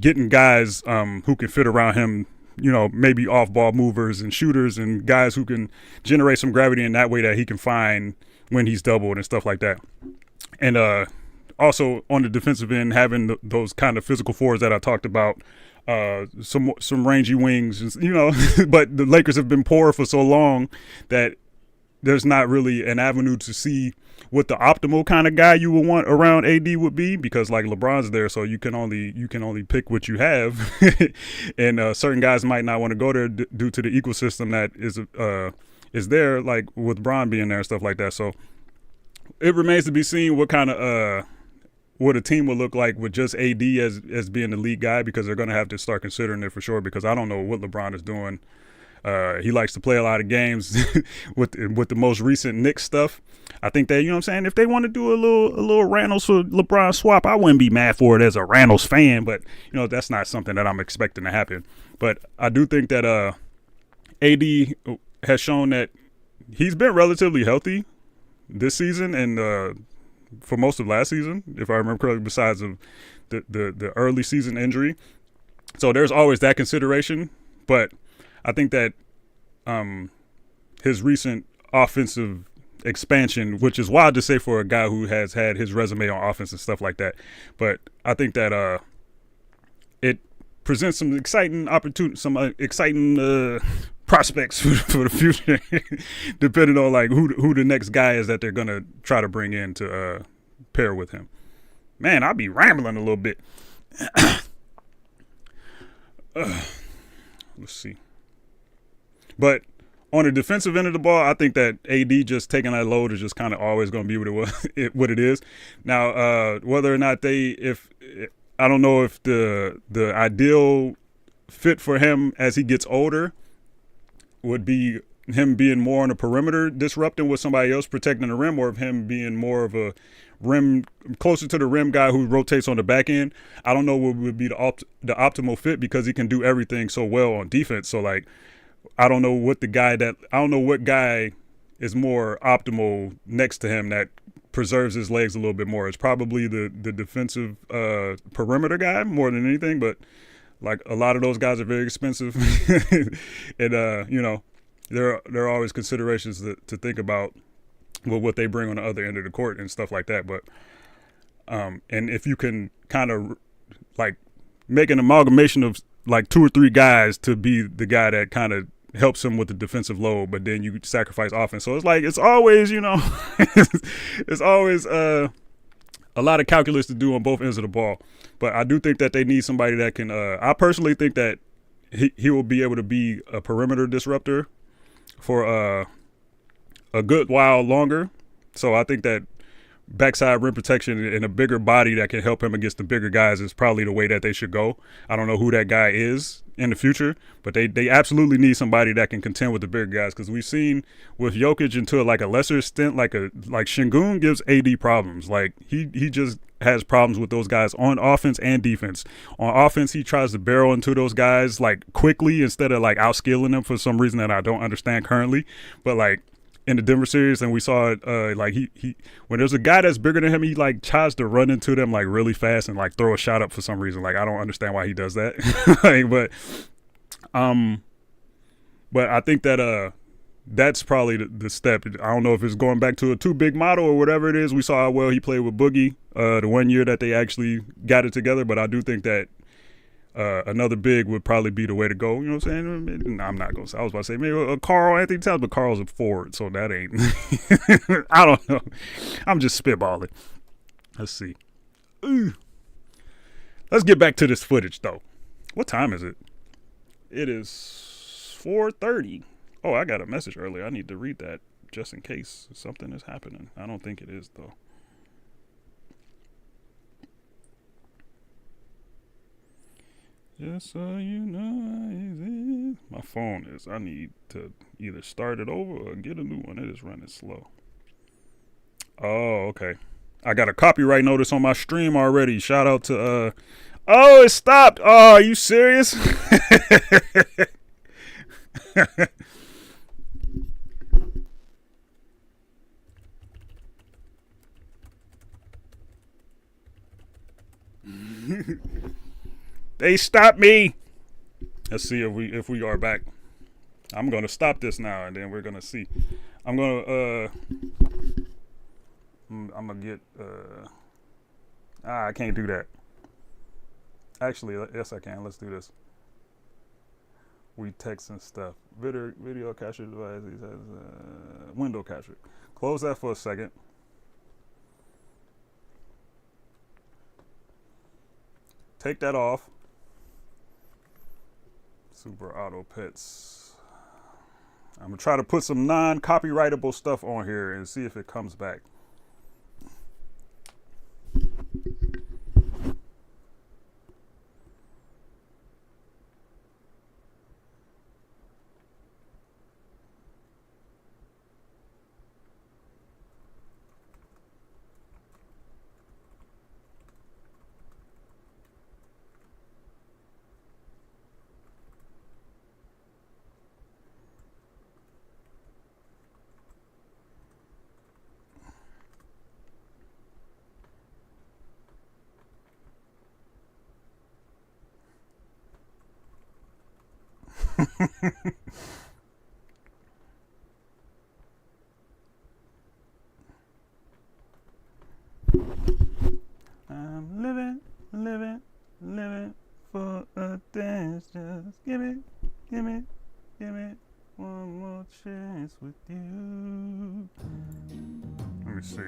Speaker 1: getting guys who can fit around him, you know, maybe off-ball movers and shooters and guys who can generate some gravity in that way that he can find when he's doubled and stuff like that. And also on the defensive end, having those kind of physical forwards that I talked about, some rangy wings, you know, but the Lakers have been poor for so long that there's not really an avenue to see what the optimal kind of guy you would want around AD would be, because like LeBron's there, so you can only pick what you have, and certain guys might not want to go there due to the ecosystem that is there, like with Bron being there and stuff like that. So it remains to be seen what kind of what a team will look like with just AD as being the lead guy, because they're going to have to start considering it for sure, because I don't know what LeBron is doing. He likes to play a lot of games with the most recent Knicks stuff. I think that, you know what I'm saying, if they want to do a little Randles for LeBron swap, I wouldn't be mad for it as a Randles fan, but you know, that's not something that I'm expecting to happen. But I do think that AD has shown that he's been relatively healthy this season and for most of last season, if I remember correctly, besides of the early season injury. So there's always that consideration, but I think that his recent offensive expansion, which is wild to say for a guy who has had his resume on offense and stuff like that, but I think that it presents some exciting prospects for the future, depending on like who the next guy is that they're gonna try to bring in to pair with him. Man, I'll be rambling a little bit. Let's see. But on the defensive end of the ball, I think that AD just taking that load is just kind of always going to be what it is. Now, whether or not I don't know if the ideal fit for him as he gets older would be him being more on the perimeter, disrupting with somebody else protecting the rim, or of him being more of a rim, closer to the rim guy who rotates on the back end. I don't know what would be the optimal fit, because he can do everything so well on defense. So like, I don't know what guy is more optimal next to him that preserves his legs a little bit more. It's probably the defensive perimeter guy more than anything, but like a lot of those guys are very expensive. And you know, there are always considerations to think about with what they bring on the other end of the court and stuff like that. But and if you can kind of like make an amalgamation of like two or three guys to be the guy that kind of helps him with the defensive load, but then you sacrifice offense. So it's like, it's always, you know, it's always a lot of calculus to do on both ends of the ball. But I do think that they need somebody that can, I personally think that he will be able to be a perimeter disruptor for a good while longer. So I think that backside rim protection and a bigger body that can help him against the bigger guys is probably the way that they should go. I don't know who that guy is in the future, but they absolutely need somebody that can contend with the bigger guys, because we've seen with Jokic, and to like a lesser extent, like Şengün gives AD problems. Like he just has problems with those guys on offense and defense. On offense, he tries to barrel into those guys like quickly instead of like outskilling them for some reason that I don't understand currently. But like in the Denver series, and we saw it like he when there's a guy that's bigger than him, he like tries to run into them like really fast and like throw a shot up for some reason. Like I don't understand why he does that. Like, but I think that that's probably the step. I don't know if it's going back to a too big model or whatever it is. We saw how well he played with Boogie the 1 year that they actually got it together, but I do think that another big would probably be the way to go. You know what I'm saying? I'm not going to say. I was about to say maybe a Carl Anthony Towns, but Carl's a forward, so that ain't. I don't know. I'm just spitballing. Let's see. Ooh. Let's get back to this footage, though. What time is it? It is 4:30. Oh, I got a message earlier. I need to read that just in case something is happening. I don't think it is, though. Just so you know I exist. My phone is. I need to either start it over or get a new one. It is running slow. Oh, okay. I got a copyright notice on my stream already. Shout out to Oh, it stopped. Oh, are you serious? They stopped me. Let's see if we are back. I'm gonna stop this now and then we're gonna see. I'm gonna get I can't do that. Actually, yes I can. Let's do this. We text and stuff. Video capture device. He says window capture. Close that for a second. Take that off. Super Auto Pets. I'm gonna try to put some non-copyrightable stuff on here and see if it comes back. I'm living for a dance. Just give me one more chance with you. Let me see.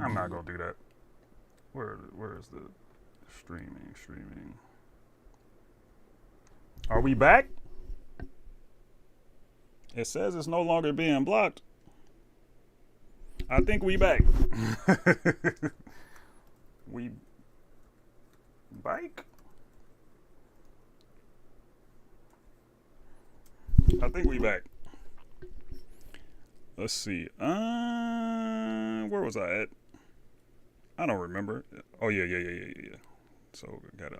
Speaker 1: I'm not gonna do that. Where is the streaming? Are we back? It says it's no longer being blocked. I think we back. We bike? I think we back. Let's see. Where was I at? I don't remember. Oh yeah. So gotta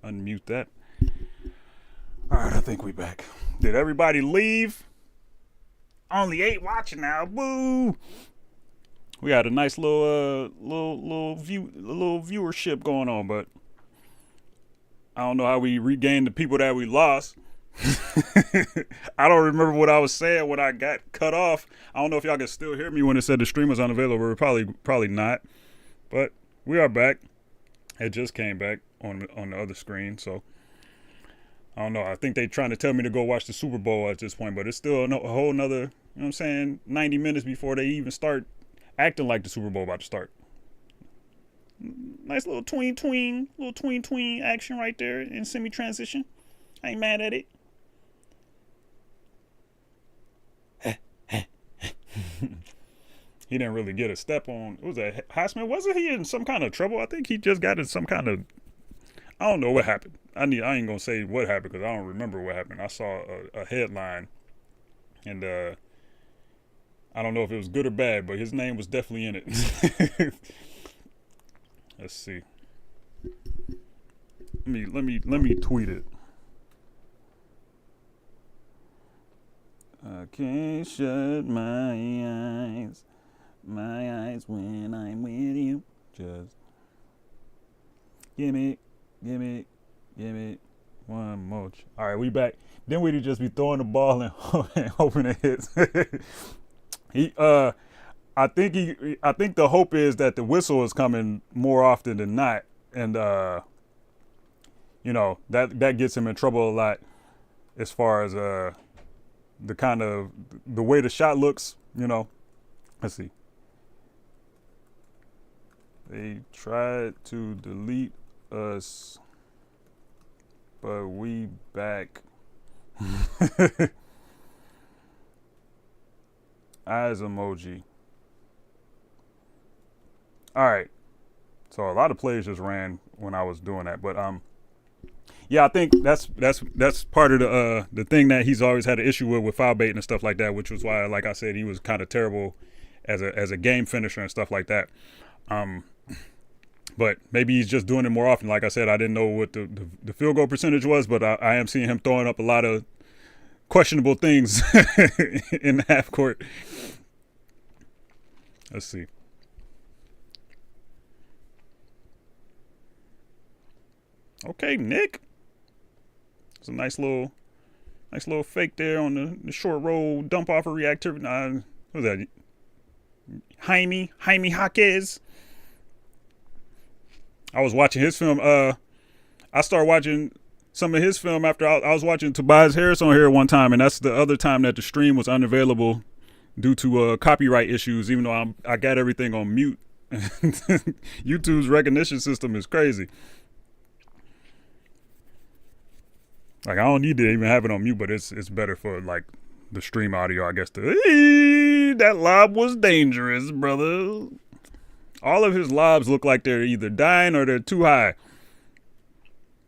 Speaker 1: unmute that. All right, I think we back. Did everybody leave? Only 8 watching now. Woo! We had a nice little viewership going on, but I don't know how we regained the people that we lost. I don't remember what I was saying when I got cut off. I don't know if y'all can still hear me when it said the stream was unavailable. Probably not. But we are back. It just came back on the other screen, so I don't know. I think they're trying to tell me to go watch the Super Bowl at this point, but it's still a whole nother, you know what I'm saying, 90 minutes before they even start acting like the Super Bowl about to start. Nice little tween action right there in semi-transition. I ain't mad at it. He didn't really get a step on. What was that? Highsmith? Wasn't he in some kind of trouble? I think he just got in some kind of. I don't know what happened. I ain't gonna say what happened because I don't remember what happened. I saw a headline, and I don't know if it was good or bad, but his name was definitely in it. Let's see. Let me tweet it. I can't shut my eyes when I'm with you. Just gimme, gimme, gimme one more. All right, we back. Then we'd just be throwing the ball and hoping it hits. he, I think the hope is that the whistle is coming more often than not, and that gets him in trouble a lot as far as the kind of the way the shot looks. Let's see. They tried to delete us, but we back. Eyes emoji. All right. So a lot of plays just ran when I was doing that, but yeah, I think that's part of the thing that he's always had an issue with foul bait and stuff like that, which was why, like I said, he was kind of terrible as a game finisher and stuff like that. But maybe he's just doing it more often. Like I said, I didn't know what the field goal percentage was, but I am seeing him throwing up a lot of questionable things in the half court. Let's see. Okay, Nick. It's a nice little fake there on the short roll dump off of reactivity. What was that? Jaime Jaquez. I was watching his film. I started watching some of his film after I was watching Tobias Harris on here one time, and that's the other time that the stream was unavailable due to copyright issues. Even though I got everything on mute. YouTube's recognition system is crazy. Like, I don't need to even have it on mute, but it's better for like the stream audio, I guess. That lob was dangerous, brother. All of his lobs look like they're either dying or they're too high.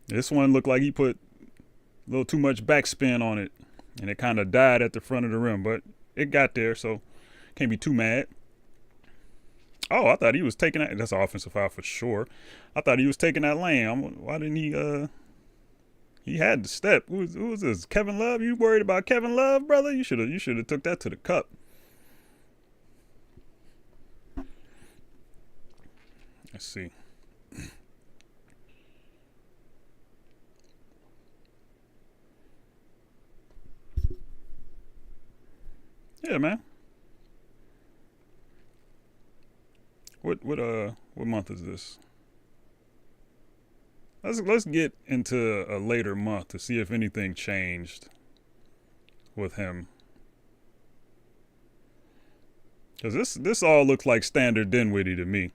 Speaker 1: This one looked like he put a little too much backspin on it, and it kind of died at the front of the rim, but it got there, so can't be too mad. Oh, I thought he was taking that. That's an offensive foul for sure. I thought he was taking that lane. Why didn't he? He had to step. Who was this? Kevin Love? You worried about Kevin Love, brother? You should have took that to the cup. Let's see. Yeah, man. What month is this? Let's get into a later month to see if anything changed with him. Because this all looks like standard Dinwiddie to me.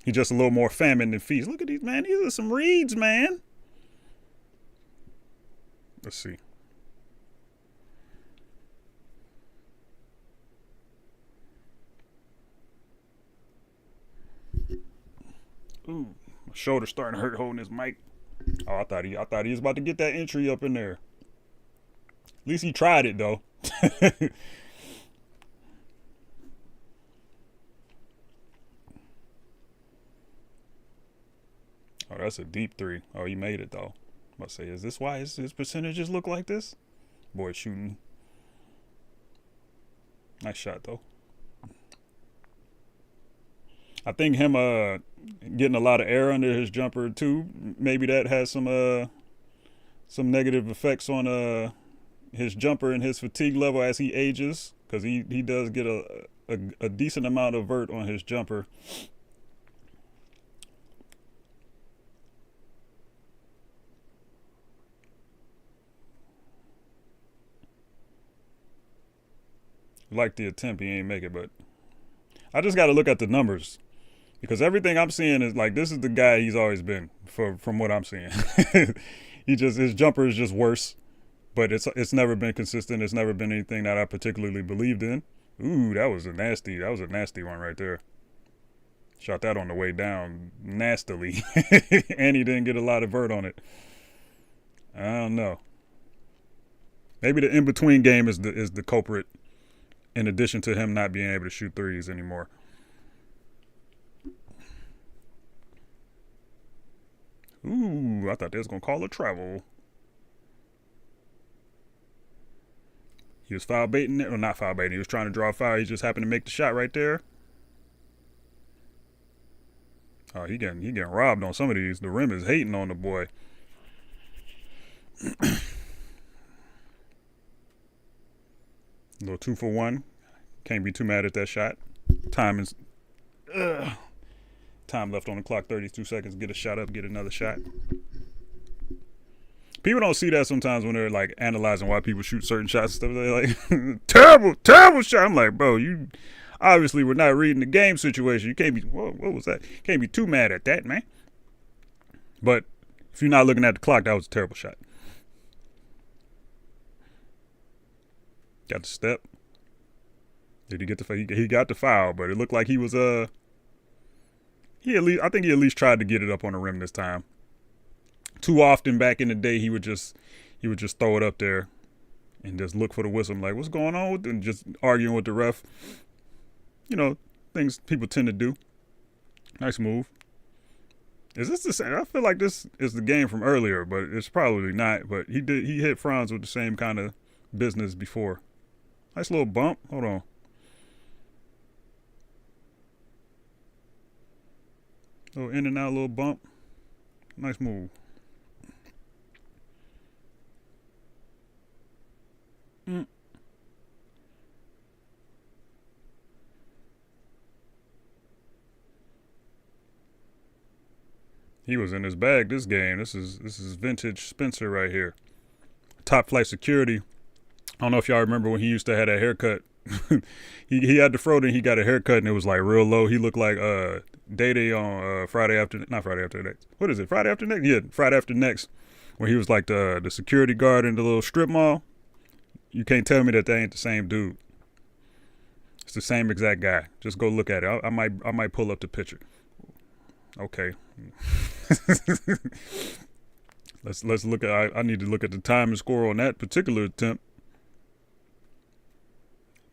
Speaker 1: He's just a little more famine than feast. Look at these, man. These are some reads, man. Let's see. Ooh, my shoulder's starting to hurt holding this mic. Oh, I thought he was about to get that entry up in there. At least he tried it though. Oh, that's a deep three. Oh, he made it though. I must say, is this why his percentages look like this? Boy, shooting. Nice shot though. I think him getting a lot of air under his jumper too. Maybe that has some negative effects on his jumper and his fatigue level as he ages, because he does get a decent amount of vert on his jumper. Like the attempt, he ain't make it, but I just got to look at the numbers. Because everything I'm seeing is like, this is the guy he's always been from what I'm seeing. His jumper is just worse, but it's never been consistent. It's never been anything that I particularly believed in. Ooh, that was a nasty one right there. Shot that on the way down nastily, and he didn't get a lot of vert on it. I don't know. Maybe the in between game is the culprit. In addition to him not being able to shoot threes anymore. Ooh, I thought they was gonna call a travel. He was foul baiting it, or not foul baiting. He was trying to draw a foul. He just happened to make the shot right there. Oh, he getting robbed on some of these. The rim is hating on the boy. Little 2-for-1. Can't be too mad at that shot. Time left on the clock. 32 seconds. Get a shot up. Get another shot. People don't see that sometimes when they're like analyzing why people shoot certain shots and stuff. They're like, terrible shot. I'm like, bro, you obviously were not reading the game situation. You can't be. What was that? You can't be too mad at that, man. But if you're not looking at the clock, that was a terrible shot. Got the step. Did he get the foul? He got the foul, but it looked like he was I think he at least tried to get it up on the rim this time. Too often back in the day, he would just throw it up there and just look for the whistle. I'm like, what's going on with it? And just arguing with the ref. You know, things people tend to do. Nice move. Is this the same? I feel like this is the game from earlier, but it's probably not. But he hit Franz with the same kind of business before. Nice little bump. Hold on. Little in and out, little bump. Nice move. He was in his bag this game. This is vintage Spencer right here. Top flight security. I don't know if y'all remember when he used to have that haircut. he had the fro, then he got a haircut and it was like real low. He looked like Day on not Friday After Next. What is it? Friday After Next? Yeah, Friday After Next. Where he was like the security guard in the little strip mall. You can't tell me that ain't the same dude. It's the same exact guy. Just go look at it. I might pull up the picture. Okay. Let's look at. I need to look at the time and score on that particular attempt.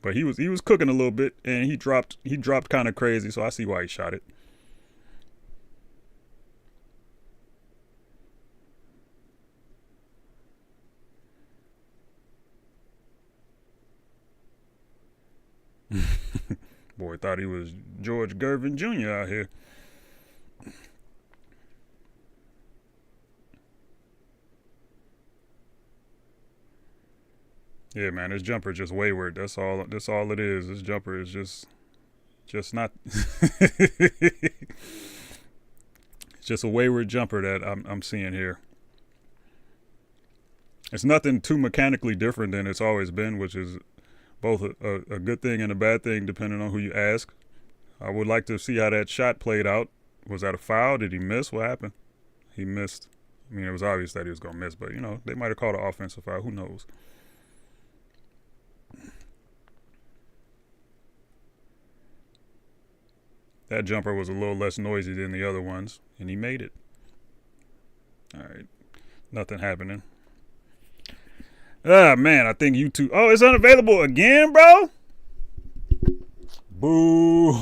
Speaker 1: But he was cooking a little bit, and he dropped kind of crazy. So I see why he shot it. Boy, thought he was George Gervin Jr. out here. Yeah, man, this jumper just wayward. That's all it is. This jumper is just not. It's just a wayward jumper that I'm seeing here. It's nothing too mechanically different than it's always been, which is both a good thing and a bad thing depending on who you ask. I would like to see how that shot played out. Was that a foul? Did he miss? What happened? He missed. I mean, it was obvious that he was going to miss, but, they might have called an offensive foul. Who knows? That jumper was a little less noisy than the other ones, and he made it. All right. Nothing happening. Ah, man, I think YouTube. Oh, it's unavailable again, bro? Boo.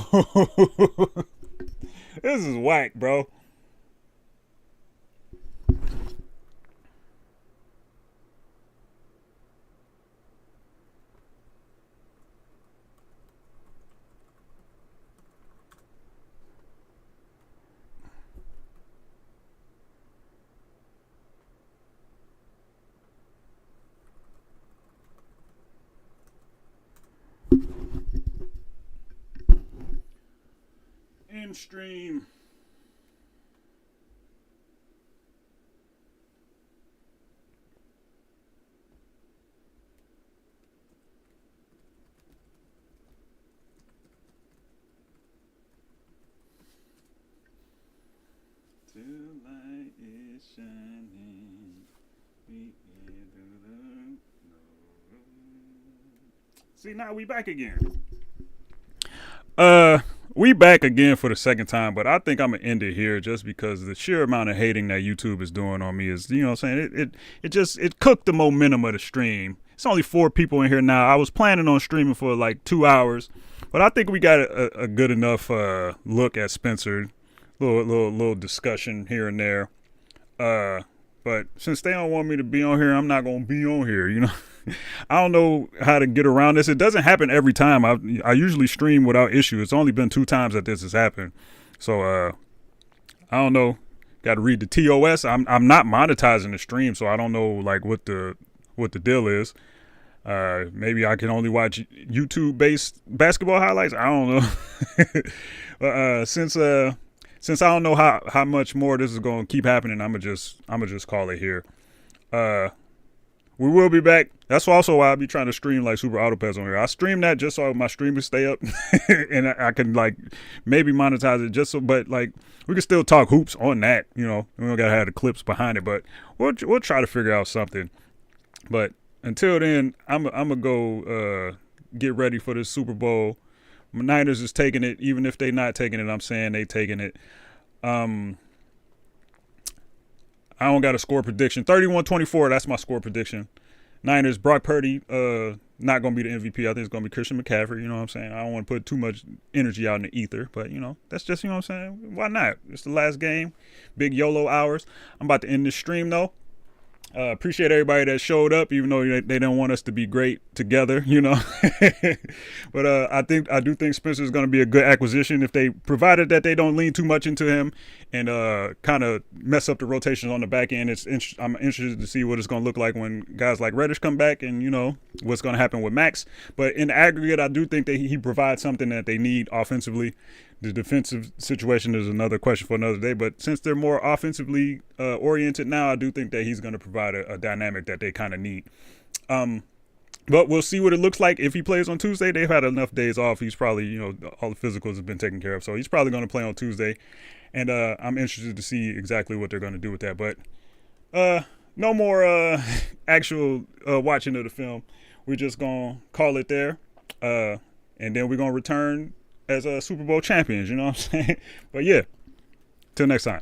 Speaker 1: This is whack, bro. In stream. Till light is shining, we can do the See, now we back again. We back again for the second time, but I think I'm gonna end it here just because the sheer amount of hating that YouTube is doing on me is, you know what I'm saying? It cooked the momentum of the stream. It's only 4 people in here now. I was planning on streaming for like 2 hours, but I think we got a good enough look at Spencer. Little discussion here and there. But since they don't want me to be on here, I'm not gonna be on here. I don't know how to get around this. It doesn't happen every time. I usually stream without issue. It's only been 2 times that this has happened. So I don't know. Got to read the TOS. I'm not monetizing the stream, so I don't know like what the deal is. Maybe I can only watch YouTube based basketball highlights. I don't know. But since I don't know how much more this is going to keep happening, I'm gonna just call it here. We will be back. That's also why I be trying to stream like Super Autopads on here. I stream that just so my streamers stay up, and I can like maybe monetize it just so. But like we can still talk hoops on that. We don't gotta have the clips behind it, but we'll try to figure out something. But until then, I'm gonna go get ready for this Super Bowl. My Niners is taking it, even if they not taking it. I'm saying they taking it. I don't got a score prediction. 31-24, that's my score prediction. Niners, Brock Purdy, not going to be the MVP. I think it's going to be Christian McCaffrey. You know what I'm saying? I don't want to put too much energy out in the ether, but, that's just, what I'm saying? Why not? It's the last game. Big YOLO hours. I'm about to end this stream, though. Appreciate everybody that showed up, even though they didn't want us to be great together, But I do think Spencer is going to be a good acquisition if they provided that they don't lean too much into him and kind of mess up the rotations on the back end. I'm interested to see what it's going to look like when guys like Reddish come back and what's going to happen with Max. But in the aggregate, I do think that he provides something that they need offensively. The defensive situation is another question for another day, but since they're more offensively oriented now, I do think that he's going to provide a dynamic that they kind of need. But we'll see what it looks like if he plays on Tuesday. They've had enough days off. He's probably, all the physicals have been taken care of, so he's probably going to play on Tuesday. And I'm interested to see exactly what they're going to do with that. But no more actual watching of the film. We're just going to call it there, and then we're going to return as Super Bowl champions, you know what I'm saying? But yeah, till next time.